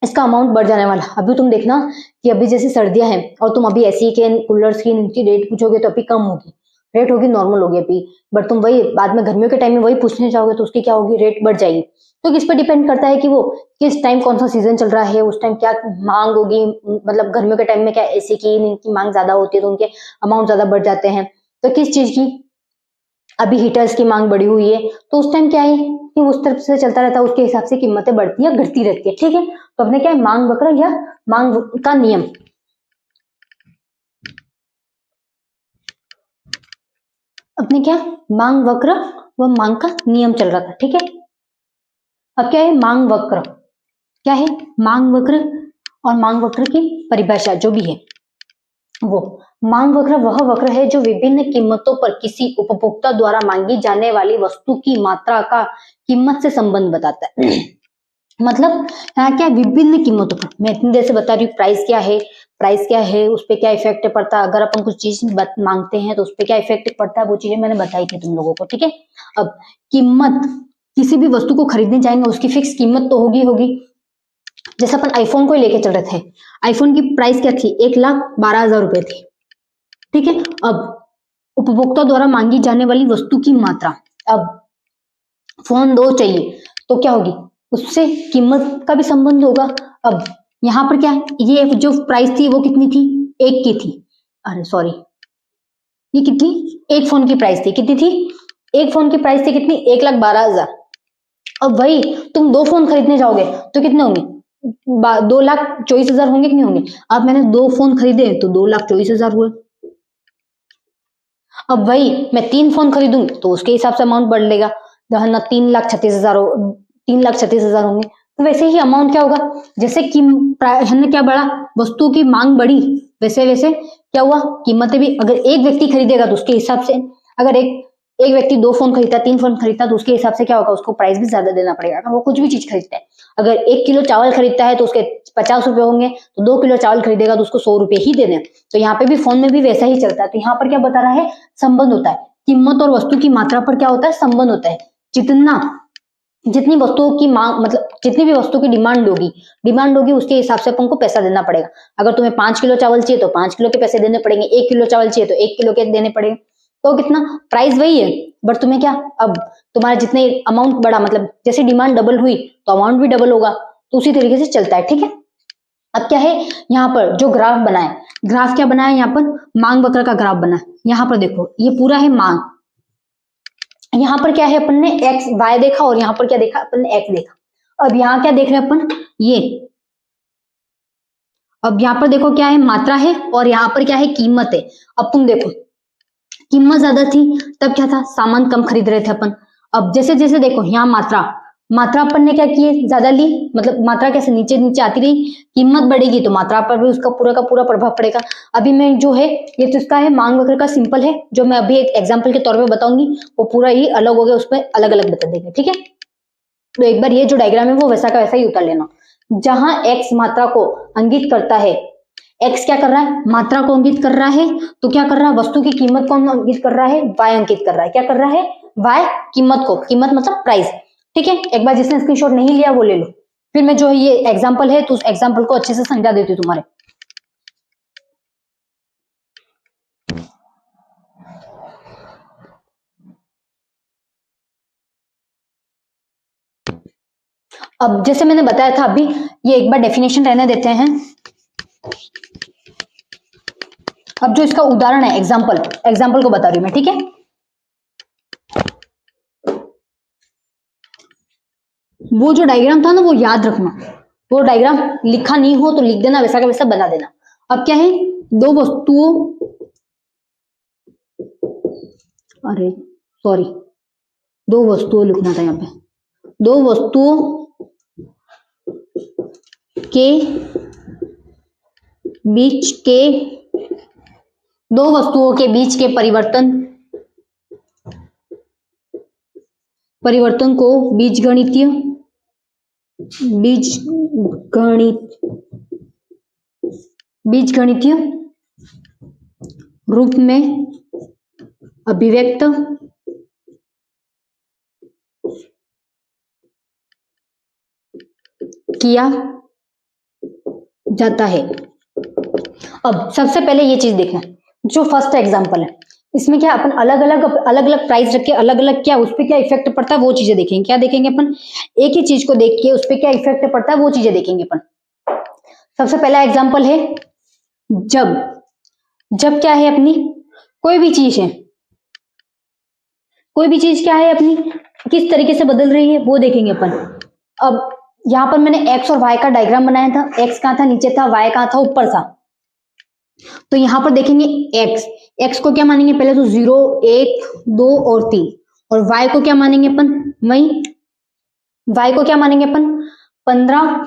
इसका अमाउंट बढ़ जाने वाला। अभी तुम देखना कि अभी जैसे सर्दियां हैं और तुम अभी एसी के कूलर्स की इनकी रेट पूछोगे तो अभी कम होगी, रेट होगी नॉर्मल होगी अभी। बट तुम वही बाद में गर्मियों के टाइम में वही पूछने जाओगे तो उसकी क्या होगी, रेट बढ़ जाएगी। तो किस पर डिपेंड करता है कि वो किस टाइम कौन सा सीजन चल रहा है, उस टाइम क्या मांग होगी। मतलब गर्मियों के टाइम में क्या एसी की इनकी मांग ज्यादा होती है तो उनके अमाउंट ज्यादा बढ़ जाते हैं। तो किस चीज की, अभी हीटर्स की मांग बढ़ी हुई है तो उस टाइम क्या है कि उस तरफ से चलता रहता है, उसके हिसाब से कीमतें बढ़ती है घटती रहती है, ठीक है। तो अपने क्या है, मांग वक्र या मांग का नियम। अपने क्या, मांग वक्र व मांग का नियम चल रहा था, ठीक है। अब क्या है, मांग वक्र क्या है, मांग वक्र और मांग वक्र की परिभाषा जो भी है वो, मांग वक्र वह वक्र है जो विभिन्न कीमतों पर किसी उपभोक्ता द्वारा मांगी जाने वाली वस्तु की मात्रा का कीमत से संबंध बताता है। मतलब यहाँ क्या, विभिन्न कीमतों पर, मैं इतनी देर से बता रही हूँ प्राइस क्या है, प्राइस क्या है उस पर क्या इफेक्ट पड़ता है, अगर अपन कुछ चीज मांगते हैं तो उस पर क्या इफेक्ट पड़ता है, वो चीजें मैंने बताई थी तुम लोगों को, ठीक है। अब कीमत, किसी भी वस्तु को खरीदने जाएंगे उसकी फिक्स कीमत तो होगी। जैसे अपन आईफोन को लेके चल रहे थे, आईफोन की प्राइस क्या थी, 1,12,000 रुपए थी, ठीक है। अब उपभोक्ता द्वारा मांगी जाने वाली वस्तु की मात्रा, अब फोन 2 चाहिए तो क्या होगी, उससे कीमत का भी संबंध होगा। अब यहाँ पर क्या है, ये जो प्राइस थी वो कितनी थी, एक की थी, अरे सॉरी, ये कितनी, एक फोन की प्राइस थी, कितनी थी, एक फोन की प्राइस थी कितनी, 1,12,000। अब वही तुम 2 फोन खरीदने जाओगे तो कितने होंगे, 2,24,000 होंगे कि नहीं होंगे। अब मैंने 2 फोन खरीदे तो 2,24,000 हुए। अब वही मैं 3 फोन खरीदूंगी तो उसके हिसाब से अमाउंट बढ़ लेगा, जहां ना 3,36,000 3,36,000 होंगे। तो वैसे ही अमाउंट क्या होगा, जैसे कि हमने क्या बढ़ा, वस्तुओं की मांग बढ़ी, वैसे वैसे क्या हुआ, कीमतें भी, अगर एक व्यक्ति खरीदेगा तो उसके हिसाब से, अगर एक व्यक्ति 2 फोन खरीदता, 3 फोन खरीदता तो उसके हिसाब से क्या होगा, उसको प्राइस भी ज्यादा देना पड़ेगा। अगर वो कुछ भी चीज खरीदता है, अगर 1 किलो चावल खरीदता है तो उसके 50 रुपए होंगे, तो 2 किलो चावल खरीदेगा तो उसको 100 रुपए ही देने। तो यहाँ पे भी फोन में भी वैसा ही चलता है। तो यहाँ पर क्या बता रहा है, संबंध होता है, कीमत और वस्तु की मात्रा पर क्या होता है, संबंध होता है। जितनी वस्तुओं की मांग, मतलब जितनी भी वस्तु की डिमांड होगी उसके हिसाब से अपन को पैसा देना पड़ेगा। अगर तुम्हें 5 किलो चावल चाहिए तो 5 किलो के पैसे देने पड़ेंगे, 1 किलो चावल चाहिए तो 1 किलो के देने पड़ेंगे। तो कितना, प्राइस वही है, बट तुम्हें क्या, अब तुम्हारा जितने अमाउंट बढ़ा, मतलब जैसे डिमांड डबल हुई तो अमाउंट भी डबल होगा। तो उसी तरीके से चलता है, ठीक है। अब क्या है, यहाँ पर जो ग्राफ बना है, ग्राफ क्या बना है, यहाँ पर मांग वक्र का ग्राफ बना है। यहाँ पर देखो ये पूरा है मांग, यहाँ पर क्या है, अपन ने एक्स वाई देखा और यहाँ पर क्या देखा, अपन ने एक्स देखा। अब यहाँ क्या देख रहे हैं अपन, ये, अब यहाँ पर देखो क्या है, मात्रा है और यहाँ पर क्या है, कीमत है। अब तुम देखो, कीमत ज्यादा थी तब क्या था, सामान कम खरीद रहे थे अपन। अब जैसे जैसे देखो यहाँ मात्रा अपन ने क्या की, ज्यादा ली, मतलब मात्रा कैसे नीचे नीचे आती रही, कीमत बढ़ेगी तो मात्रा पर भी उसका पूरा का पूरा प्रभाव पड़ेगा। अभी मैं जो है, ये तो इसका है मांग वक्र का सिंपल है, जो मैं अभी एक एग्जांपल के तौर पे बताऊंगी, वो पूरा ही अलग हो गया, उसमें अलग अलग बता देंगे, ठीक है। तो एक बार ये जो डायग्राम है वो वैसा का वैसा ही उतार लेना। जहां एक्स मात्रा को इंगित करता है, एक्स क्या कर रहा है, मात्रा को अंकित कर रहा है, तो क्या कर रहा है, वस्तु की कीमत को अंकित कर रहा है, वाई अंकित कर रहा है, क्या कर रहा है, वाई कीमत को, कीमत मतलब प्राइस, ठीक है। एक बार जिसने स्क्रीनशॉट नहीं लिया वो ले लो, फिर मैं जो है ये एग्जांपल है तो उस एग्जांपल को अच्छे से समझा देती हूँ तुम्हारे। अब जैसे मैंने बताया था अभी, ये एक बार डेफिनेशन रहने देते हैं। अब जो इसका उदाहरण है, एग्जाम्पल को बता रही हूं मैं, ठीक है। वो जो डायग्राम था ना वो याद रखना, वो डायग्राम लिखा नहीं हो तो लिख देना, वैसा का वैसा बना देना। अब क्या है, दो वस्तुओं, अरे सॉरी, दो वस्तुओं लिखना था यहाँ पे, दो वस्तुओं के बीच के, दो वस्तुओं के बीच के परिवर्तन को बीजगणितीय रूप में अभिव्यक्त किया जाता है। अब सबसे पहले ये चीज देखना, जो फर्स्ट एग्जांपल है इसमें क्या अपन अलग अलग प्राइस रख के अलग अलग क्या उस पर क्या इफेक्ट पड़ता है वो चीजें देखेंगे। क्या देखेंगे अपन, एक ही चीज को देख के उस पर क्या इफेक्ट पड़ता है वो चीजें देखेंगे अपन। सबसे पहला एग्जांपल है, जब क्या है अपनी, कोई भी चीज है, कोई भी चीज क्या है अपनी किस तरीके से बदल रही है वो देखेंगे अपन। अब यहाँ पर मैंने एक्स और वाई का डायग्राम बनाया था, एक्स कहाँ था, नीचे था, वाई कहाँ था, ऊपर था। तो यहाँ पर देखेंगे एक्स को क्या मानेंगे, पहले तो 0, 1, 2 और 3, और वाई को क्या मानेंगे अपन, वही वाई को क्या मानेंगे अपन, 15,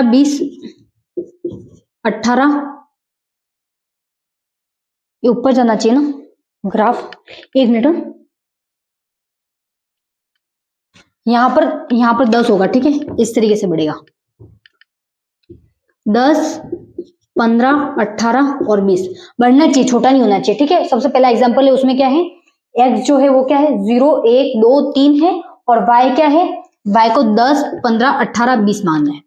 20, 18, ये ऊपर जाना चाहिए ना ग्राफ, एक मिनट, यहाँ पर 10 होगा, ठीक है, इस तरीके से बढ़ेगा, 10, 15, 18 और 20 बढ़ना चाहिए, छोटा नहीं होना चाहिए, ठीक है। सबसे पहला एग्जांपल है, उसमें क्या है, एक्स जो है वो क्या है 0, 1, 2, 3 है, और वाई क्या है, वाई को 10, 15, 18, 20 मान रहे हैं।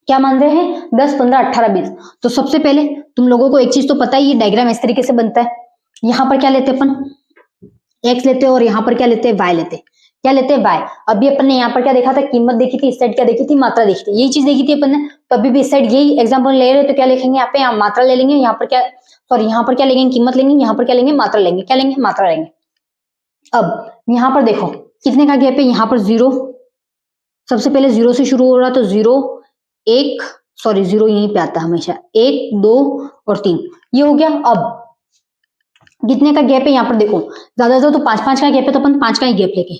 क्या मान रहे हैं, 10, 15, 18, 20। तो सबसे पहले तुम लोगों को एक चीज तो पता है, ये डायग्राम इस तरीके से बनता है। यहाँ पर क्या लेते हैं अपन, एक्स लेते हैं और यहाँ पर क्या लेते हैं, वाई लेते हैं। क्या लेते हैं, बाय। अभी अपन ने यहाँ पर क्या देखा था, कीमत देखी थी, इस साइड क्या देखी थी, मात्रा देखी थी, यही चीज देखी थी अपन ने। तो अभी भी इस साइड यही एग्जांपल ले रहे तो क्या लिखेंगे यहाँ पे, यहाँ मात्रा ले लेंगे, यहाँ पर क्या, सॉरी यहाँ पर क्या लेंगे, कीमत लेंगे, यहाँ पर क्या लेंगे, मात्रा लेंगे, क्या लेंगे, मात्रा लेंगे। अब यहाँ पर देखो कितने का गैप है, यहाँ पर 0, सबसे पहले 0 से शुरू हो रहा, तो 0 1, सॉरी 0 यहीं पे आता है हमेशा, 1 2 और 3, ये हो गया। अब कितने का गैप है यहाँ पर देखो, ज्यादा तो 5 का गैप है, तो अपन 5 का ही गैप लेके,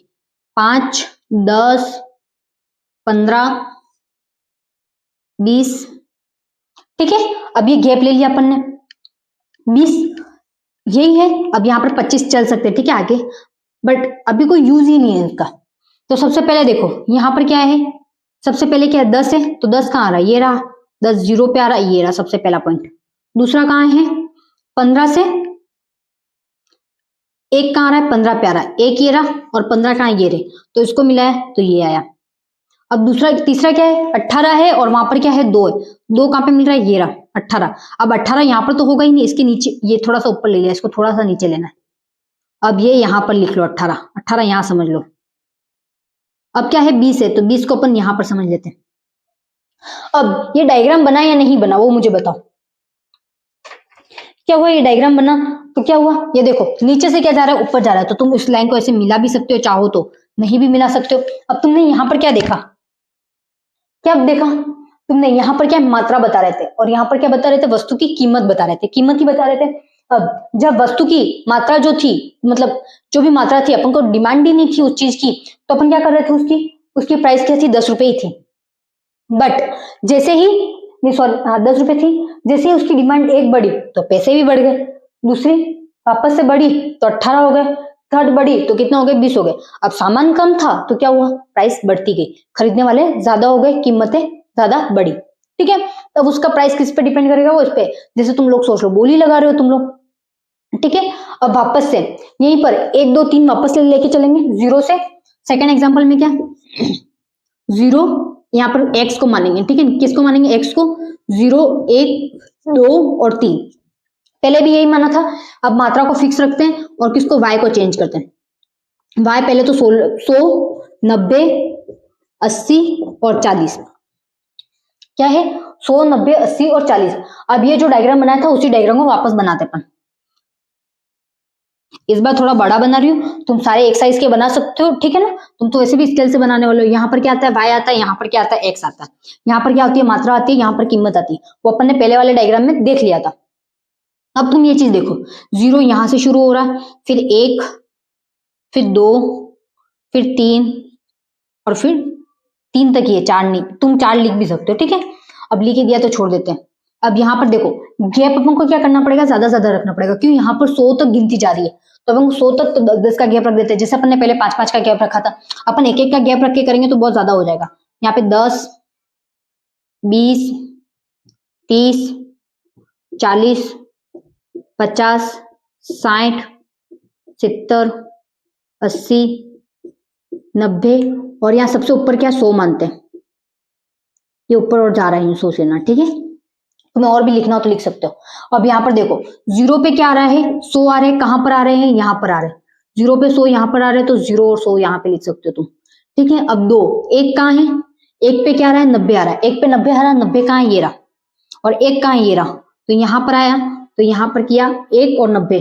5 10 15 20, ठीक है। अब ये गैप ले लिया अपन ने 20, यही है। अब यहाँ पर 25 चल सकते हैं, ठीक है आगे, बट अभी कोई यूज ही नहीं है इसका। तो सबसे पहले देखो यहाँ पर क्या है, सबसे पहले क्या है, 10 है, तो 10 कहाँ आ रहा है, ये रहा, 10 0 पे आ रहा है, ये रहा सबसे पहला पॉइंट। दूसरा कहाँ है, 15 से 1 कहाँ आ रहा है, 15 पे आ रहा है, 1 ये रहा, और 15 कहाँ ये रहे, तो इसको मिला है तो ये आया। अब दूसरा तीसरा क्या है, 18 है, और वहां पर क्या है, 2 है, 2 कहाँ पे मिल रहा है, ये रहा 18। अब 18 यहाँ पर तो होगा ही नहीं, इसके नीचे ये थोड़ा सा ऊपर ले लिया, इसको थोड़ा सा नीचे लेना है। अब ये यहाँ पर लिख लो 18, 18 यहाँ समझ लो। अब क्या है, 20 है, तो 20 को अपन यहाँ पर समझ लेते हैं। अब ये डायग्राम बना या नहीं बना वो मुझे बताओ, क्या हुआ, ये डायग्राम बना तो क्या हुआ, ये देखो नीचे से क्या जा रहा है, ऊपर जा रहा है, तो तुम इस लाइन को ऐसे मिला भी सकते हो, चाहो तो नहीं भी मिला सकते हो। अब तुमने यहाँ पर क्या देखा, क्या देखा तुमने, यहाँ पर क्या मात्रा बता रहे थे, और यहाँ पर क्या बता रहे थे, वस्तु की कीमत बता रहे थे, कीमत ही बता रहे थे। अब जब वस्तु की मात्रा जो थी, मतलब जो भी मात्रा थी, अपन को डिमांड ही नहीं थी उस चीज की, तो अपन क्या कर रहे थे, उसकी प्राइस क्या थी, 10 रुपए ही थी। बट जैसे ही, नहीं सॉरी, हाँ 10 रुपए थी, जैसे ही उसकी डिमांड 1 बढ़ी तो पैसे भी बढ़ गए, दूसरी वापस से बढ़ी तो 18 हो गए, थर्ड बढ़ी तो कितना हो गए, 20 हो गए। अब सामान कम था तो क्या हुआ, प्राइस बढ़ती गई, खरीदने वाले ज्यादा हो गए, कीमतें ज्यादा बढ़ी, ठीक है। तब उसका प्राइस किस पे डिपेंड करेगा, वो इस पे, जैसे तुम लोग सोच लो बोली लगा रहे हो तुम लोग, ठीक है। अब वापस से यहीं पर 1 2 3 वापस लेके चलेंगे 0 से, सेकेंड एग्जाम्पल में क्या, 0 यहाँ पर x को मानेंगे, ठीक है, किसको मानेंगे, x को, 0 1 2 और 3, पहले भी यही माना था। अब मात्रा को फिक्स रखते हैं और किसको, y को चेंज करते हैं। y पहले तो 100 90 80 और 40, क्या है, 100 90 80 और 40। अब ये जो डायग्राम बनाया था उसी डायग्राम को वापस बनाते अपन, इस बार थोड़ा बड़ा बना रही हूँ, तुम सारे एक साइज के बना सकते हो, ठीक है ना, तुम तो वैसे भी स्केल से बनाने वाले हो। यहाँ पर क्या आता है, y आता है, यहाँ पर क्या आता है, x आता है, यहाँ पर क्या होती है, मात्रा आती है, यहाँ पर कीमत आती है, वो अपन ने पहले वाले डायग्राम में देख लिया था। अब तुम ये चीज देखो, 0 यहां से शुरू हो रहा है, फिर 1, फिर 2, फिर 3, और फिर 3 तक, ये 4 नहीं, तुम 4 लिख भी सकते हो, ठीक है। अब लिख दिया तो छोड़ देते हैं। अब यहाँ पर देखो गैप अपन को क्या करना पड़ेगा, ज्यादा ज्यादा रखना पड़ेगा, क्यों, यहाँ पर 100 तक गिनती जा रही है, तो अपन 100 तक तो 10 का गैप रख देते हैं, जैसे अपन ने पहले 5 का गैप रखा था, अपन 1 का गैप रख के करेंगे तो बहुत ज्यादा हो जाएगा। यहाँ पे 10 20 30 40 50 60 70 80 90, और यहाँ सबसे ऊपर क्या, 100 मानते हैं, ये ऊपर और जा रहा है 100 से ना, ठीक है। तुम्हें और भी लिखना हो तो लिख सकते हो। अब यहाँ पर देखो 0 पे क्या आ रहा है, 100 आ रहे हैं, कहां पर आ रहे हैं, यहाँ पर आ रहे हैं, 0 पे 100 यहाँ पर आ रहे हैं, तो 0 और 100 यहाँ पे लिख सकते हो तुम, ठीक है। अब 2 1 कहाँ है, 1 पे क्या आ रहा है, 90 आ रहा है, 1 पे 90 आ रहा है, 90 कहाँ है, ये रहा, और 1 कहाँ है, ये रहा, तो यहाँ पर आया, तो यहाँ पर किया 1 और 90,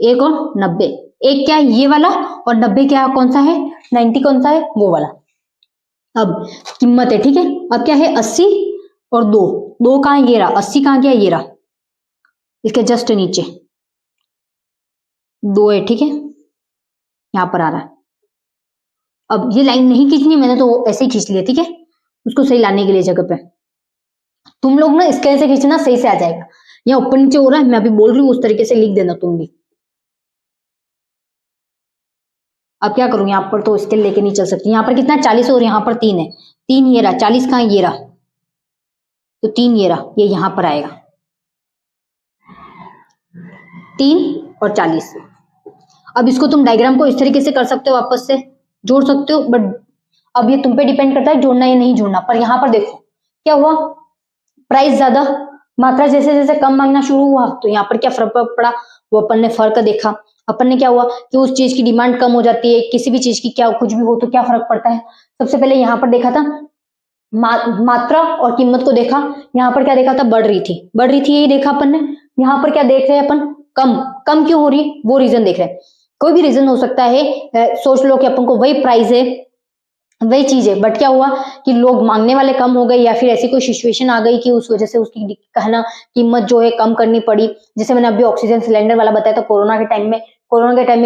1 और 90, 1 क्या है, ये वाला, और 90 क्या, कौन सा है, 90 कौन सा है, वो वाला। अब कीमत है, ठीक है। अब क्या है, 80 और 2, 2 कहाँ है, ये रहा, 80 कहाँ गया, ये रहा, इसके जस्ट नीचे 2 है, ठीक है, यहाँ पर आ रहा है। अब ये लाइन नहीं खींचनी, मैंने तो ऐसे ही खींच लिया, ठीक है, उसको सही लाने के लिए जगह पे। तुम लोग ना स्केल से खींचना, सही से आ जाएगा। यहाँ ऊपर नीचे हो रहा है, मैं अभी बोल रही हूँ, उस तरीके से लिख देना तुम भी। अब क्या करूं, यहाँ पर तो स्केल लेके नहीं चल सकती, यहाँ पर कितना 40 और यहाँ पर 3 है, 3 ये रहा, 40 कहाँ, ये रहा, तो 3 ये रहा, ये यहाँ पर आएगा 3 और 40। अब इसको तुम डायग्राम को इस तरीके से कर सकते हो, वापस से जोड़ सकते हो, बट अब ये तुम पे डिपेंड करता है जोड़ना या नहीं जोड़ना। पर यहाँ पर देखो क्या हुआ, प्राइस ज्यादा, मात्रा जैसे जैसे कम मांगना शुरू हुआ, तो यहाँ पर क्या फर्क पड़ा, वो अपन ने फर्क देखा। अपन ने क्या हुआ कि उस चीज की डिमांड कम हो जाती है, किसी भी चीज की क्या कुछ भी हो तो क्या फर्क पड़ता है। सबसे पहले यहाँ पर देखा था मात्रा और कीमत को देखा, यहाँ पर क्या देखा था, बढ़ रही थी, बढ़ रही थी, यही देखा अपन ने। यहाँ पर क्या देख रहे हैं अपन, कम, कम क्यों हो रही है वो रीजन देख रहे हैं। कोई भी रीजन हो सकता है, सोच लो कि अपन को वही प्राइस है, वही चीज है, बट क्या हुआ कि लोग मांगने वाले कम हो गए, या फिर ऐसी कोई सिचुएशन आ गई कि उस वजह से उसकी कहना कीमत जो है कम करनी पड़ी। जैसे मैंने अभी ऑक्सीजन सिलेंडर वाला बताया था, कोरोना के टाइम में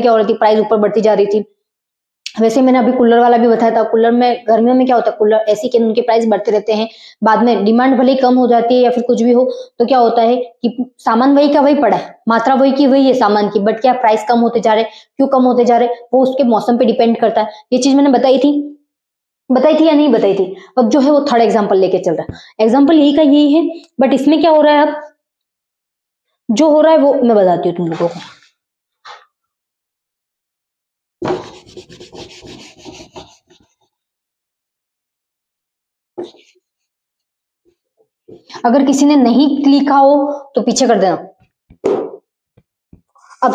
क्या हो रही थी, प्राइस ऊपर बढ़ती जा रही थी। वैसे मैंने अभी कूलर वाला भी बताया था, कूलर में गर्मियों में क्या होता है, कूलर एसी के उनके प्राइस बढ़ते रहते हैं, बाद में डिमांड भले ही कम हो जाती है या फिर कुछ भी हो, तो क्या होता है कि सामान वही का वही पड़ा है, मात्रा वही की वही है सामान की, बट क्या प्राइस कम होते जा रहे, क्यों कम होते जा रहे, वो उसके मौसम पे डिपेंड करता है। ये चीज मैंने बताई थी या नहीं बताई थी। अब जो है वो थर्ड एग्जाम्पल लेके चल रहा है, एग्जाम्पल यही का यही है, बट इसमें क्या हो रहा है, अब जो हो रहा है वो मैं बताती हूँ तुम लोगों को। अगर किसी ने नहीं लिखा हो तो पीछे कर देना। अब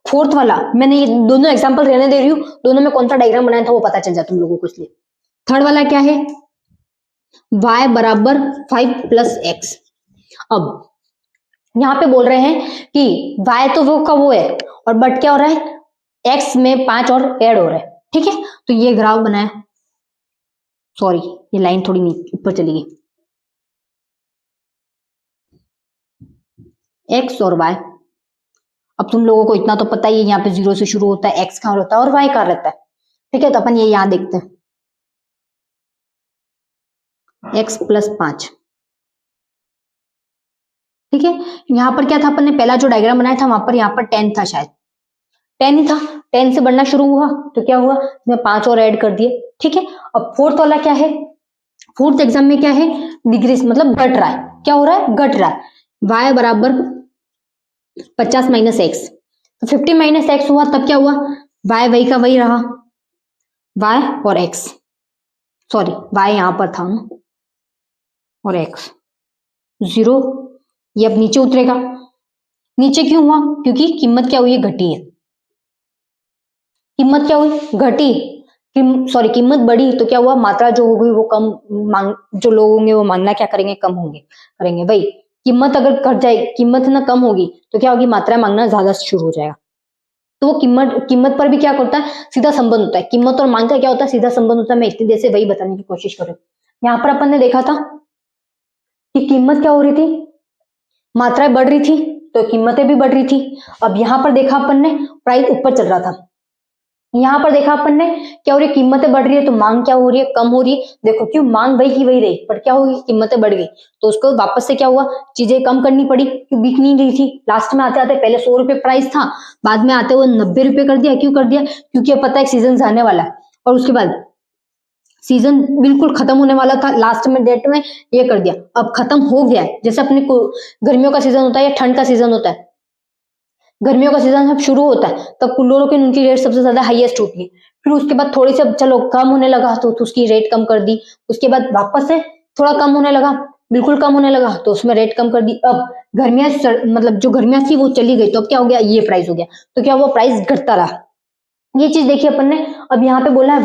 फोर्थ वाला मैंने ये दोनों एग्जांपल रहने दे रही हूँ, दोनों में कौन सा डायग्राम बनाया था वो पता चल जाए तुम लोगों को, इसलिए। थर्ड वाला क्या है, y बराबर 5 प्लस एक्स। अब यहाँ पे बोल रहे हैं कि y तो वो का वो है, और बट क्या हो रहा है, x में 5 और ऐड हो रहा है, ठीक है। तो ये ग्राफ बनाया, सॉरी ये लाइन थोड़ी ऊपर चली गई, x और y। अब तुम लोगों को इतना तो पता ही है, यहाँ पे 0 से शुरू होता है, x कहाँ रहता है और y कहाँ रहता है, ठीक है। तो अपन ये यहाँ देखते हैं, x प्लस 5, ठीक है। यहाँ पर क्या था, अपन ने पहला जो डायग्राम बनाया था वहां पर यहाँ पर 10 था, शायद 10 ही था, 10 से बढ़ना शुरू हुआ तो क्या हुआ, इसमें 5 और ऐड कर दिए, ठीक है। अब फोर्थ वाला क्या है, फोर्थ एग्जाम में क्या है, डिग्रीज मतलब घट रहा है, क्या हो रहा है, घट रहा है। y बराबर 50 माइनस एक्स, तो 50 माइनस एक्स हुआ, तब क्या हुआ, y वही का वही रहा, y और x, सॉरी y यहां पर था ना, और x 0, ये अब नीचे उतरेगा। नीचे क्यों हुआ, क्योंकि कीमत क्या हुई है, घटी है। कीमत क्या हुई, घटी, सॉरी कीमत बढ़ी, तो क्या हुआ, मात्रा जो होगी वो कम, मांग जो लोग होंगे वो मांगना क्या करेंगे, कम होंगे करेंगे। वही कीमत अगर घट जाए, कीमत ना कम होगी तो क्या होगी, मात्रा मांगना ज्यादा शुरू हो जाएगा। तो वो कीमत पर भी क्या करता है, सीधा संबंध होता है, कीमत और मांग का क्या होता है, सीधा संबंध होता है। मैं इतनी देर से वही बताने की कोशिश कर रही हूँ। यहाँ पर अपन ने देखा था कि कीमत क्या हो रही थी, मात्राएं बढ़ रही थी तो कीमतें भी बढ़ रही थी। अब यहाँ पर देखा अपन ने, प्राइस ऊपर चल रहा था, यहाँ पर देखा अपन ने क्या हो रही है, कीमतें बढ़ रही है तो मांग क्या हो रही है, कम हो रही है। देखो क्यों, मांग वही की वही रही, पर क्या होगी, कीमतें बढ़ गई, तो उसको वापस से क्या हुआ, चीजें कम करनी पड़ी, क्यों बिक नहीं रही थी। लास्ट में आते आते पहले 100 रुपए प्राइस था, बाद में आते हुए 90 रुपए कर दिया, क्यों कर दिया, क्योंकि पता है सीजन आने वाला है, और उसके बाद सीजन बिल्कुल खत्म होने वाला था, लास्ट में डेट में ये कर दिया। अब खत्म हो गया है, जैसे अपने को गर्मियों का सीजन होता है या ठंड का सीजन होता है, गर्मियों का सीजन जब शुरू होता है तब कूलरों की उनकी रेट सबसे ज्यादा हाईएस्ट होती है। फिर उसके बाद थोड़ी सी चलो कम होने लगा तो उसकी रेट कम कर दी, उसके बाद वापस से थोड़ा कम होने लगा, बिल्कुल कम होने लगा तो उसमें रेट कम कर दी। अब गर्मियां मतलब जो गर्मियां थी वो चली गई, तो अब क्या हो गया, ये प्राइस हो गया, तो क्या वो प्राइस घटता रहा। ये चीज देखिए अपन ने। अब यहाँ पे बोला है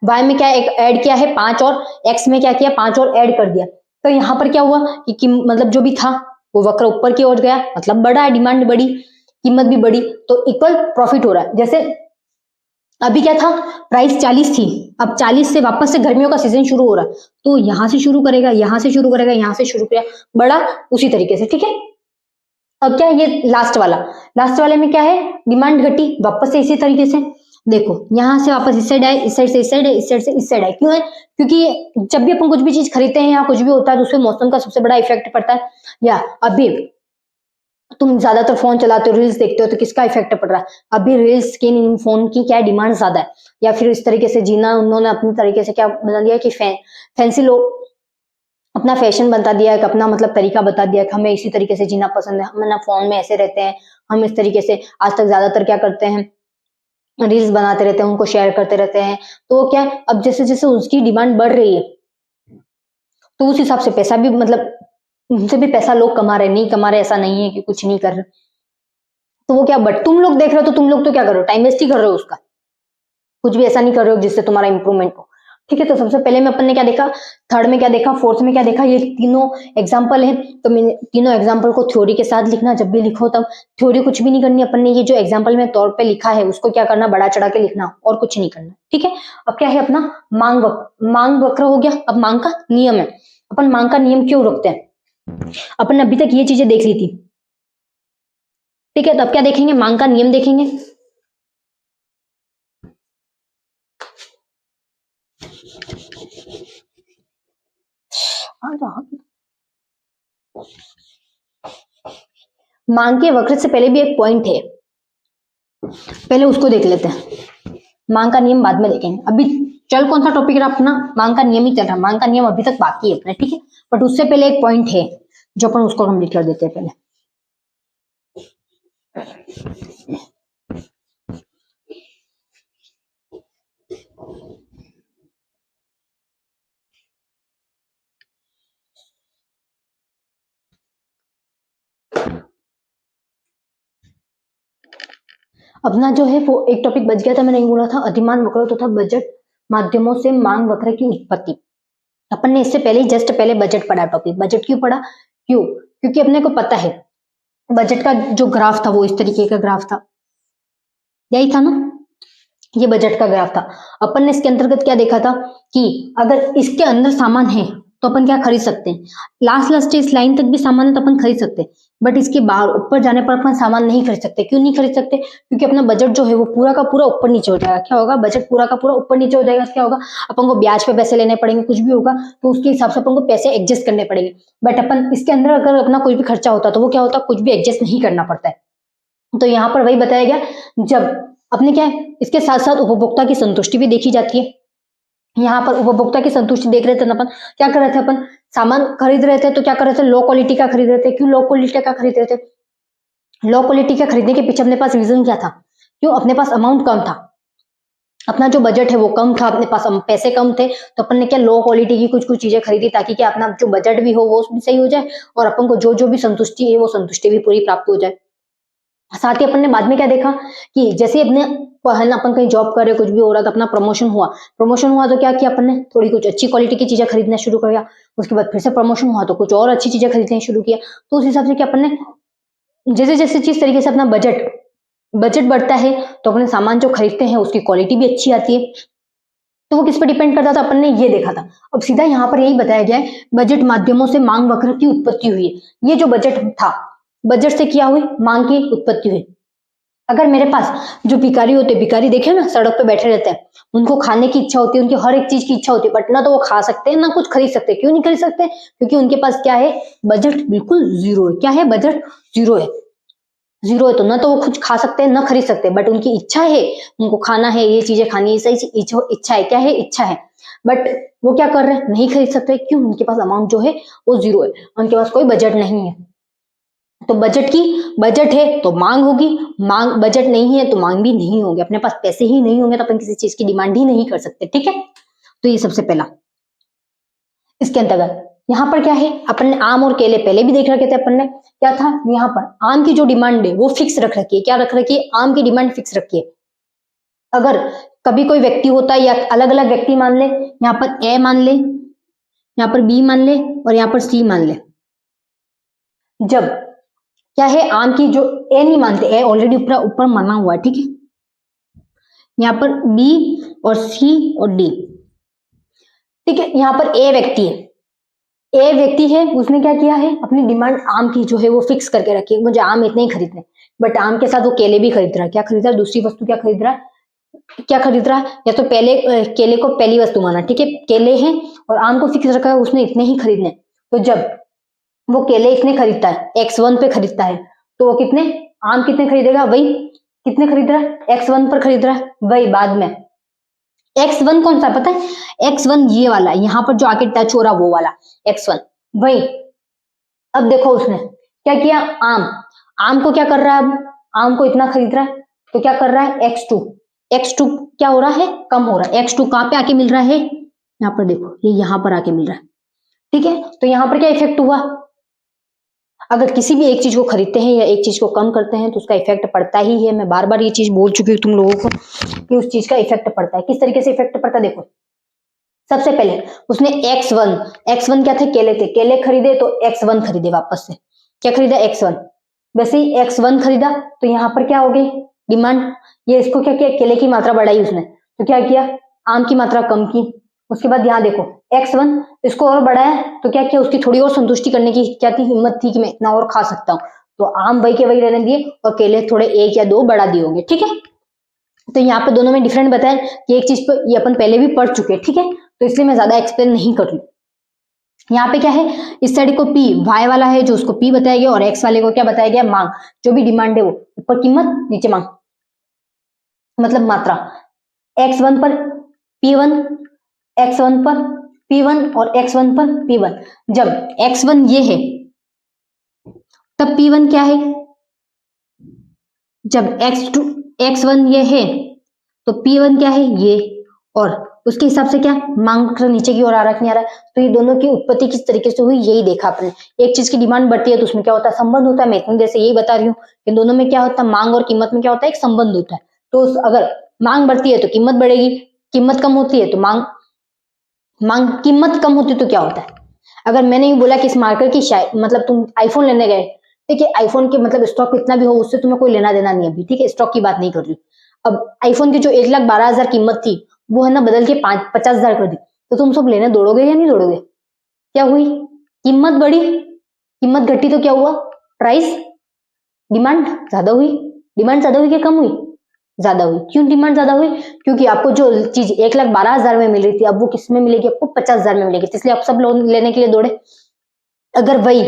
वाई में क्या एक ऐड किया है 5, और एक्स में क्या किया, 5 और ऐड कर दिया। तो यहाँ पर क्या हुआ कि मतलब जो भी था वो वक्र ऊपर की ओर गया, मतलब बढ़ा है, डिमांड बढ़ी, कीमत भी बढ़ी, तो इक्वल प्रॉफिट हो रहा है। जैसे अभी क्या था, प्राइस 40 थी, अब 40 से वापस से गर्मियों का सीजन शुरू हो रहा है, तो यहां से शुरू करेगा, यहां से शुरू करेगा, यहां से शुरू करेगा, बढ़ा उसी तरीके से, ठीक है। अब क्या है, ये लास्ट वाले में क्या है, डिमांड घटी, वापस से इसी तरीके से देखो, यहां से वापस इस साइड आए, इस साइड से इस साइड है, इस साइड से इस साइड आए, क्यों है, क्योंकि जब भी अपन कुछ भी चीज खरीदते हैं या कुछ भी होता है तो उसमें मौसम का सबसे बड़ा इफेक्ट पड़ता है। या अभी तुम ज्यादातर फोन चलाते हो, रील्स देखते हो, तो किसका इफेक्ट पड़ रहा है, अभी रील्स की, फोन की क्या डिमांड ज्यादा है, या फिर इस तरीके से जीना उन्होंने अपनी तरीके से क्या बना दिया कि फैंसी लोग अपना फैशन बता दिया है, अपना मतलब तरीका बता दिया है कि हमें इसी तरीके से जीना पसंद है, हम ना फोन में ऐसे रहते हैं, हम इस तरीके से आज तक ज्यादातर क्या करते हैं, रील्स बनाते रहते हैं, उनको शेयर करते रहते हैं। तो क्या है, अब जैसे जैसे उसकी डिमांड बढ़ रही है तो उस हिसाब से पैसा भी, मतलब उनसे भी पैसा लोग कमा रहे, नहीं कमा रहे ऐसा नहीं है कि कुछ नहीं कर रहे, तो वो क्या, बट तुम लोग देख रहे हो तो तुम लोग तो क्या कर रहे हो, टाइम वेस्ट ही कर रहे हो उसका, कुछ भी ऐसा नहीं कर रहे हो जिससे तुम्हारा इंप्रूवमेंट हो। ठीक है, तो सबसे पहले में अपन ने क्या देखा, थर्ड में क्या देखा, फोर्थ में क्या देखा, ये तीनों एग्जाम्पल है। तो मैंने तीनों एग्जाम्पल को थ्योरी के साथ लिखना, जब भी लिखो तब थ्योरी कुछ भी नहीं करनी अपन ने, ये जो एग्जाम्पल में तौर पे लिखा है उसको क्या करना, बड़ा चढ़ा के लिखना और कुछ नहीं करना। ठीक है, अब क्या है अपना मांग वक्र हो गया। अब मांग का नियम है, अपन मांग का नियम क्यों रखते हैं, अपन अभी तक ये चीजें देख ली थी। ठीक है, तो अब क्या देखेंगे, मांग का नियम देखेंगे। मांग के वक्र से पहले भी एक पॉइंट है, पहले उसको देख लेते हैं, मांग का नियम बाद में देखेंगे। अभी चल कौन सा टॉपिक रहा अपना, मांग का नियम ही चल रहा, मांग का नियम अभी तक बाकी है अपने। ठीक है, बट उससे पहले एक पॉइंट है जो अपन उसको कंप्लीट कर देते हैं पहले। अपना जो है वो एक टॉपिक बच गया था, मैंने बोला था अधिमान वक्र तथा बजट माध्यमों से मांग वक्र की उत्पत्ति। अपन ने इससे पहले जस्ट पहले बजट पढ़ा टॉपिक। बजट क्यों पढ़ा, क्यों, क्योंकि अपने को पता है बजट का जो ग्राफ था वो इस तरीके का ग्राफ था, यही था ना, ये बजट का ग्राफ था। अपन ने इसके अंतर्गत क्या देखा था कि अगर इसके अंदर सामान है तो अपन क्या खरीद सकते हैं, लास्ट इस लाइन तक भी सामान है तो अपन खरीद सकते हैं, बट इसके बाहर ऊपर जाने पर अपन सामान नहीं खरीद सकते। क्यों नहीं खरीद सकते, क्योंकि अपना बजट जो है वो पूरा का पूरा ऊपर नीचे हो जाएगा। क्या होगा, बजट पूरा का पूरा ऊपर नीचे हो जाएगा, क्या होगा, अपन को ब्याज पे पैसे लेने पड़ेंगे, कुछ भी होगा तो उसके हिसाब से अपन को पैसे एडजस्ट करने पड़ेंगे। बट अपन इसके अंदर अगर अपना कोई भी खर्चा होता तो वो क्या होता, कुछ भी एडजस्ट नहीं करना पड़ता है। तो यहाँ पर वही बताया गया, जब अपने क्या है इसके साथ साथ उपभोक्ता की संतुष्टि भी देखी जाती है। यहाँ पर उपभोक्ता की संतुष्टि देख रहे थे ना अपन, क्या कर रहे थे, अपन सामान खरीद रहे थे तो क्या कर रहे थे, लो क्वालिटी का खरीद रहे थे। क्यों लो क्वालिटी का खरीद रहे थे, लो क्वालिटी का खरीदने के पीछे अपने पास रीजन क्या था, क्यों, अपने पास अमाउंट कम था, अपना जो बजट है वो कम था, अपने पास पैसे कम थे, तो अपन ने क्या लो क्वालिटी की कुछ कुछ चीजें खरीदी ताकि क्या अपना जो बजट भी हो वो भी सही हो जाए और अपन को जो जो भी संतुष्टि है वो संतुष्टि भी पूरी प्राप्त हो जाए। साथ ही अपन ने बाद में क्या देखा कि जैसे अपने अपन कहीं जॉब कर रहे, कुछ भी हो रहा था, अपना प्रमोशन हुआ तो क्या किया अपन ने, थोड़ी कुछ अच्छी क्वालिटी की चीजें खरीदना शुरू कर दिया। उसके बाद फिर से प्रमोशन हुआ तो कुछ और अच्छी चीजें खरीदना शुरू किया। तो उस हिसाब से क्या अपन ने जैसे जैसे चीज तरीके से अपना बजट बढ़ता है तो अपने सामान जो खरीदते हैं उसकी क्वालिटी भी अच्छी आती है। तो वो किस पर डिपेंड करता था, अपन ने ये देखा था। अब सीधा यहाँ पर यही बताया गया है, बजट माध्यमों से मांग वक्र की उत्पत्ति हुई है। ये जो बजट था, बजट से क्या हुई, मांग की उत्पत्ति हुई। अगर मेरे पास जो भिखारी होते, भिखारी देखे ना सड़क पे बैठे रहते हैं, उनको खाने की इच्छा होती है, उनकी हर एक चीज की इच्छा होती है, बट ना तो वो खा सकते हैं ना कुछ खरीद सकते। क्यों नहीं खरीद सकते, क्योंकि उनके पास क्या है, बजट बिल्कुल जीरो है। क्या है, बजट जीरो है, जीरो है, तो ना तो वो कुछ खा सकते हैं ना खरीद सकते, बट उनकी इच्छा है, उनको खाना है, ये चीजें खानी है, सही इच्छा है, क्या है, इच्छा है, बट वो क्या कर रहे हैं, नहीं खरीद सकते। क्यों, उनके पास अमाउंट जो है वो जीरो है, उनके पास कोई बजट नहीं है। तो बजट है तो मांग होगी, मांग बजट नहीं है तो मांग भी नहीं होगी। अपने पास पैसे ही नहीं होंगे तो अपन किसी चीज की डिमांड ही नहीं कर सकते। ठीक है, तो ये सबसे पहला इसके अंतर्गत। यहाँ पर क्या है, अपन ने आम और केले पहले भी देख रखे थे अपन ने, क्या था, यहाँ पर आम की जो डिमांड है वो फिक्स रख रखी है। क्या रख रखी है, आम की डिमांड फिक्स रखी है। अगर कभी कोई व्यक्ति होता है या अलग अलग व्यक्ति मान ले, यहाँ पर ए मान ले, यहाँ पर बी मान ले और यहाँ पर सी मान ले, जब क्या है आम की जो ए नहीं मानते, ए ऑलरेडी ऊपर ऊपर माना हुआ है। ठीक है, यहाँ पर बी और सी और डी। ठीक है, यहाँ पर ए व्यक्ति है, उसने क्या किया है, अपनी डिमांड आम की जो है वो फिक्स करके रखी है, मुझे आम इतने ही खरीदने। बट आम के साथ वो केले भी खरीद रहा है। क्या खरीद रहा है, दूसरी वस्तु क्या खरीद रहा है, क्या खरीद रहा है, या तो पहले केले को पहली वस्तु माना। ठीक है, केले हैं और आम को फिक्स रखा है, उसने इतने ही खरीदने। तो जब वो केले इतने खरीदता है, x1 पे खरीदता है, तो वो कितने, आम कितने खरीदेगा, वही कितने खरीद रहा है, x1 पर खरीद रहा है। वही बाद में x1 कौन सा पता है, x1 ये वाला, यहाँ पर जो आके टच हो रहा वो वाला x1, वही। अब देखो उसने क्या किया, आम को क्या कर रहा है, अब आम को इतना खरीद रहा है तो क्या कर रहा है, x2 क्या हो रहा है, कम हो रहा है। x2 कहाँ पे आके मिल रहा है, यहाँ पर देखो, ये यहाँ पर आके मिल रहा है। ठीक है, तो यहाँ पर क्या इफेक्ट हुआ, अगर किसी भी एक चीज को खरीदते हैं या एक चीज को कम करते हैं तो उसका इफेक्ट पड़ता ही है। मैं बार बार ये चीज बोल चुकी हूँ तुम लोगों को कि उस चीज का इफेक्ट पड़ता है। किस तरीके से इफेक्ट पड़ता है देखो, सबसे पहले उसने X1 क्या थे, केले थे, केले खरीदे तो X1 खरीदे, वापस से क्या खरीदा, X1। वैसे ही X1 खरीदा तो यहाँ पर क्या हो गई, डिमांड। ये इसको क्या किया, केले की मात्रा बढ़ाई उसने, तो क्या किया, आम की मात्रा कम की। उसके बाद यहाँ देखो X1, इसको और बढ़ाया तो क्या किया, उसकी थोड़ी और संतुष्टि करने की क्या थी, हिम्मत थी कि मैं इतना और खा सकता हूँ, तो आम वही के वही रहने दिए और केले थोड़े 1 या 2 बढ़ा दिए होंगे। ठीक है, तो यहाँ पे दोनों में डिफरेंट बताया कि एक चीज पर ये अपन पहले भी पढ़ चुके हैं। ठीक है, तो इसलिए मैं ज्यादा एक्सप्लेन नहीं कर रही। यहाँ पे क्या है, इस साइड को P वाई वाला है जो उसको P बताया गया, और X वाले को क्या बताया गया, मांग। जो भी डिमांड है वो ऊपर कीमत नीचे मांग, मतलब मात्रा। X1 पर P1, X1 पर P1 और X1 पर P1। जब X1 ये है तब P1 क्या है, जब X1 ये है तो P1 क्या है, ये, और उसके हिसाब से क्या मांग नीचे की ओर आ रहा है, नहीं आ रहा है। तो ये दोनों की उत्पत्ति किस तरीके से हुई, यही देखा आपने। एक चीज की डिमांड बढ़ती है तो उसमें क्या होता है, संबंध होता है। मैं इतनी देर से यही बता रही हूँ कि दोनों में क्या होता है, मांग और कीमत में क्या होता है, एक संबंध होता है। तो अगर मांग बढ़ती है तो कीमत बढ़ेगी, कीमत कम होती है तो कीमत कम होती है तो क्या होता है। अगर मैंने ये बोला कि इस मार्कर की मतलब तुम आईफोन लेने गए, ठीक है, आईफोन के मतलब स्टॉक कितना भी हो उससे तुम्हें कोई लेना देना नहीं अभी, ठीक है, स्टॉक की बात नहीं कर रही हूँ। अब आईफोन की जो 1,12,000 कीमत थी वो है ना बदल के 50,000 कर दी, तो तुम सब लेने दौड़ोगे या नहीं दौड़ोगे। क्या हुई, कीमत बढ़ी, कीमत घटी तो क्या हुआ, प्राइस, डिमांड ज्यादा हुई। डिमांड ज्यादा हुई कि कम हुई, ज्यादा हुई। क्यों डिमांड ज्यादा हुई, क्योंकि आपको जो चीज 1,12,000 में मिल रही थी अब वो किस में मिलेगी, आपको 50,000 में मिलेगी, इसलिए आप सब लोन लेने के लिए दौड़े। अगर वही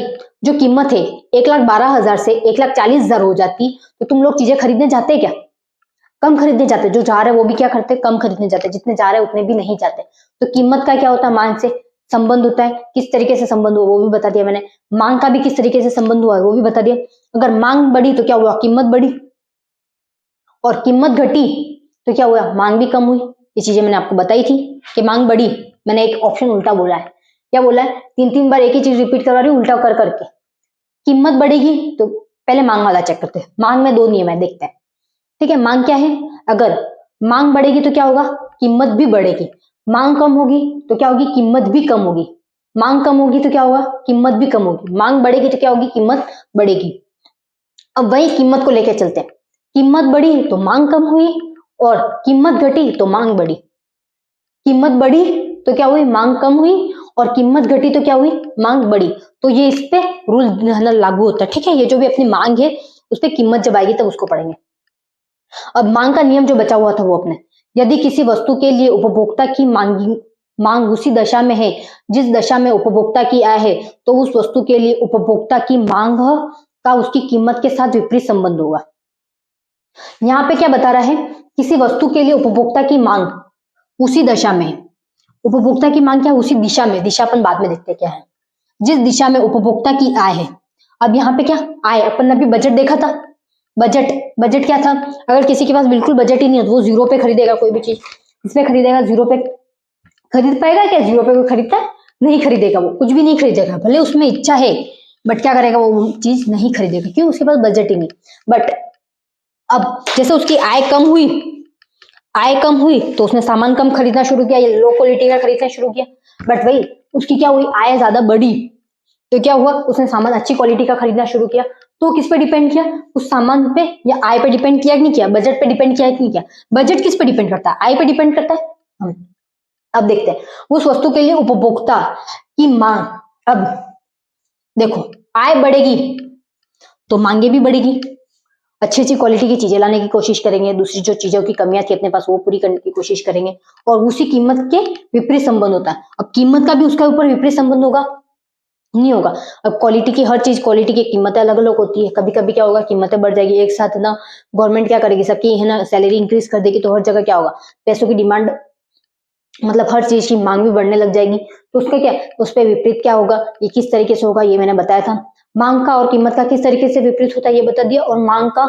जो कीमत है 1,12,000 से 1,40,000 हो जाती तो तुम लोग चीजें खरीदने जाते क्या, कम खरीदने जाते। जो जा रहे वो भी क्या करते, कम खरीदने जाते, जितने जा रहे उतने भी नहीं जाते। तो कीमत का क्या होता है, मांग से संबंध होता है। किस तरीके से संबंध हुआ वो भी बता दिया मैंने। मांग का भी किस तरीके से संबंध हुआ है वो भी बता दिया। अगर मांग बढ़ी तो क्या हुआ, कीमत बढ़ी, और कीमत घटी तो क्या हुआ, मांग भी कम हुई। ये चीजें मैंने आपको बताई थी कि मांग बढ़ी, मैंने एक ऑप्शन उल्टा बोला है। क्या बोला है, 3 बार एक ही चीज रिपीट करवा रही हूँ उल्टा कर करके। कीमत बढ़ेगी तो पहले मांग वाला चेक करते हैं। मांग में 2 नियम है, देखते हैं। ठीक है, मांग क्या है, अगर मांग बढ़ेगी तो क्या होगा, कीमत भी बढ़ेगी। मांग कम होगी तो क्या होगी, कीमत भी कम होगी। मांग कम होगी तो क्या होगा, कीमत भी कम होगी। मांग बढ़ेगी तो क्या होगी, कीमत बढ़ेगी। अब वही कीमत को लेकर चलते हैं। कीमत बढ़ी तो मांग कम हुई, और कीमत घटी तो मांग बढ़ी। कीमत बढ़ी तो क्या हुई, मांग कम हुई, और कीमत घटी तो क्या हुई, मांग बढ़ी। तो ये इस पे रूल लागू होता है। ठीक है, ये जो भी अपनी मांग है उस पर कीमत जब आएगी तब उसको पढ़ेंगे। अब मांग का नियम जो बचा हुआ था वो अपने, यदि किसी वस्तु के लिए उपभोक्ता की मांग उसी दशा में है जिस दशा में उपभोक्ता की आय है, तो उस वस्तु के लिए उपभोक्ता की मांग का उसकी कीमत के साथ विपरीत संबंध होगा। यहाँ पे क्या बता रहा है, किसी वस्तु के लिए उपभोक्ता की मांग उसी दशा में है। उपभोक्ता की मांग क्या है, उसी दिशा में, दिशा अपन बाद में देखते क्या है, जिस दिशा में उपभोक्ता की आय है। अब यहाँ पे क्या आय, अपन ने अभी बजट देखा था। बजट क्या था, अगर किसी के पास बिल्कुल बजट ही नहीं है तो वो 0 पे खरीदेगा कोई भी चीज। इसमें खरीदेगा 0 पे, खरीद पाएगा क्या, 0 पे कोई खरीदता है, नहीं खरीदेगा, वो कुछ भी नहीं खरीदेगा, भले उसमें इच्छा है बट क्या करेगा, वो चीज नहीं खरीदेगा, क्यों, उसके पास बजट ही नहीं। बट अब जैसे उसकी आय कम हुई तो उसने सामान कम खरीदना शुरू किया, लो क्वालिटी का खरीदना शुरू किया। बट वही उसकी क्या हुई, आय ज्यादा बढ़ी तो क्या हुआ, उसने सामान अच्छी क्वालिटी का खरीदना शुरू किया। तो किस पे डिपेंड किया, उस सामान पे या आय पे डिपेंड किया कि नहीं किया, बजट पे डिपेंड किया कि नहीं किया। बजट किस पे डिपेंड करता है, आय पे डिपेंड करता है। अब देखते हैं उस वस्तु के लिए उपभोक्ता की मांग। अब देखो आय बढ़ेगी तो मांगे भी बढ़ेगी, अच्छी अच्छी क्वालिटी की चीजें लाने की कोशिश करेंगे, दूसरी जो चीजों की कमियां थी अपने पास वो पूरी करने की कोशिश करेंगे, और उसी कीमत के विपरीत संबंध होता है। अब कीमत का भी उसका ऊपर विपरीत संबंध होगा, नहीं होगा। अब क्वालिटी की हर चीज, क्वालिटी की कीमतें अलग अलग होती है। कभी कभी क्या होगा, कीमतें बढ़ जाएगी एक साथ ना, गवर्नमेंट क्या करेगी, सबकी है ना सैलरी इंक्रीज कर देगी, तो हर जगह क्या होगा, पैसों की डिमांड, मतलब हर चीज की मांग भी बढ़ने लग जाएगी। तो उसका क्या, उस पर विपरीत क्या होगा, ये किस तरीके से होगा, ये मैंने बताया था। मांग का और कीमत का किस तरीके से विपरीत होता है ये बता दिया, और मांग का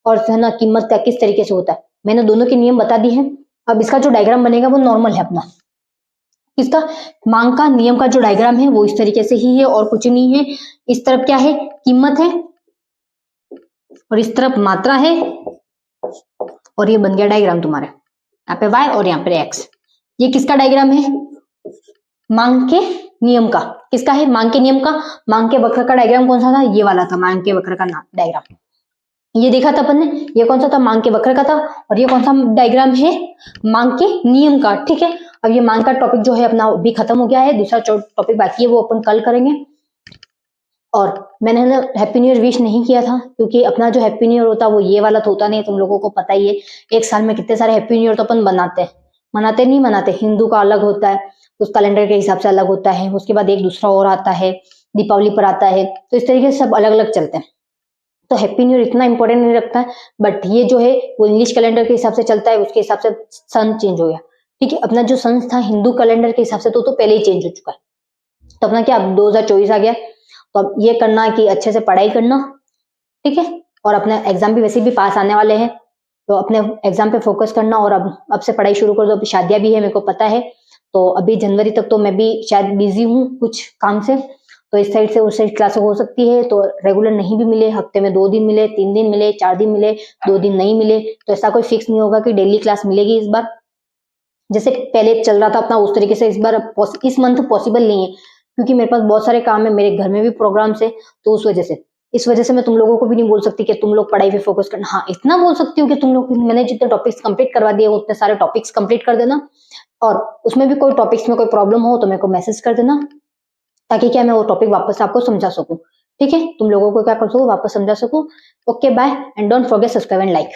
और है ना कीमत का किस तरीके से होता है, मैंने दोनों के नियम बता दिए हैं। अब इसका जो डायग्राम बनेगा वो नॉर्मल है अपना, किसका? मांग का नियम का जो डायग्राम है वो इस तरीके से ही है और कुछ नहीं है। इस तरफ क्या है? कीमत है और इस तरफ मात्रा है और ये बन गया डायग्राम तुम्हारे। यहाँ पे y और यहाँ पे x। ये किसका डायग्राम है? मांग के नियम का। किसका है? मांग के नियम का। मांग के वक्र का डायग्राम कौन सा था? ये वाला था मांग के वक्र का डायग्राम। ये देखा था अपन ने। ये कौन सा था? मांग के वक्र का था। और ये कौन सा डायग्राम है? मांग के नियम का। ठीक है, अब ये मांग का टॉपिक जो है अपना भी खत्म हो गया है। दूसरा टॉपिक बाकी है वो अपन कल करेंगे। और मैंने ना हैप्पी न्यू ईयर विश नहीं किया था क्योंकि अपना जो हैप्पी न्यू ईयर होता है वो ये वाला तो होता नहीं, तुम लोगों को पता ही है। एक साल में कितने सारे हैप्पी न्यू ईयर तो अपन मनाते नहीं मनाते। हिंदू का अलग होता है, उस कैलेंडर के हिसाब से अलग होता है। उसके बाद एक दूसरा और आता है, दीपावली पर आता है। तो इस तरीके से सब अलग अलग चलते हैं। तो हैप्पी न्यू ईयर इतना इंपॉर्टेंट नहीं रखता है, बट ये जो है वो इंग्लिश कैलेंडर के हिसाब से चलता है, उसके हिसाब से सन चेंज हो गया। ठीक है, अपना जो सन था हिंदू कैलेंडर के हिसाब से तो पहले ही चेंज हो चुका है। तो अपना क्या, अब 2024 आ गया। तो अब ये करना कि अच्छे से पढ़ाई करना, ठीक है। और अपने एग्जाम भी वैसे भी पास आने वाले हैं, तो अपने एग्जाम पे फोकस करना और अब से पढ़ाई शुरू कर दो। अभी शादियां भी है मेरे को पता है, तो अभी जनवरी तक तो मैं भी शायद बिजी हूँ कुछ काम से, तो इस साइड से उस साइड क्लास हो सकती है। तो रेगुलर नहीं भी मिले, हफ्ते में 2 दिन मिले, 3 दिन मिले, 4 दिन मिले, 2 दिन नहीं मिले, तो ऐसा कोई फिक्स नहीं होगा कि डेली क्लास मिलेगी इस बार। जैसे पहले चल रहा था अपना उस तरीके से इस बार इस मंथ पॉसिबल नहीं है, क्योंकि मेरे पास बहुत सारे काम है, मेरे घर में भी प्रोग्राम्स है। तो इस वजह से मैं तुम लोगों को भी नहीं बोल सकती कि तुम लोग पढ़ाई पे फोकस करना। हाँ, इतना बोल सकती हूँ कि तुम लोग, मैंने जितने टॉपिक्स कंप्लीट करवा दिए उतने सारे टॉपिक्स कंप्लीट कर देना, और उसमें भी कोई टॉपिक्स में कोई प्रॉब्लम हो तो मेरे को मैसेज कर देना, ताकि क्या मैं वो टॉपिक वापस आपको समझा सकूं। ठीक है, तुम लोगों को क्या कर सकूं, वापस समझा सकूं। Okay, bye and don't forget subscribe and like.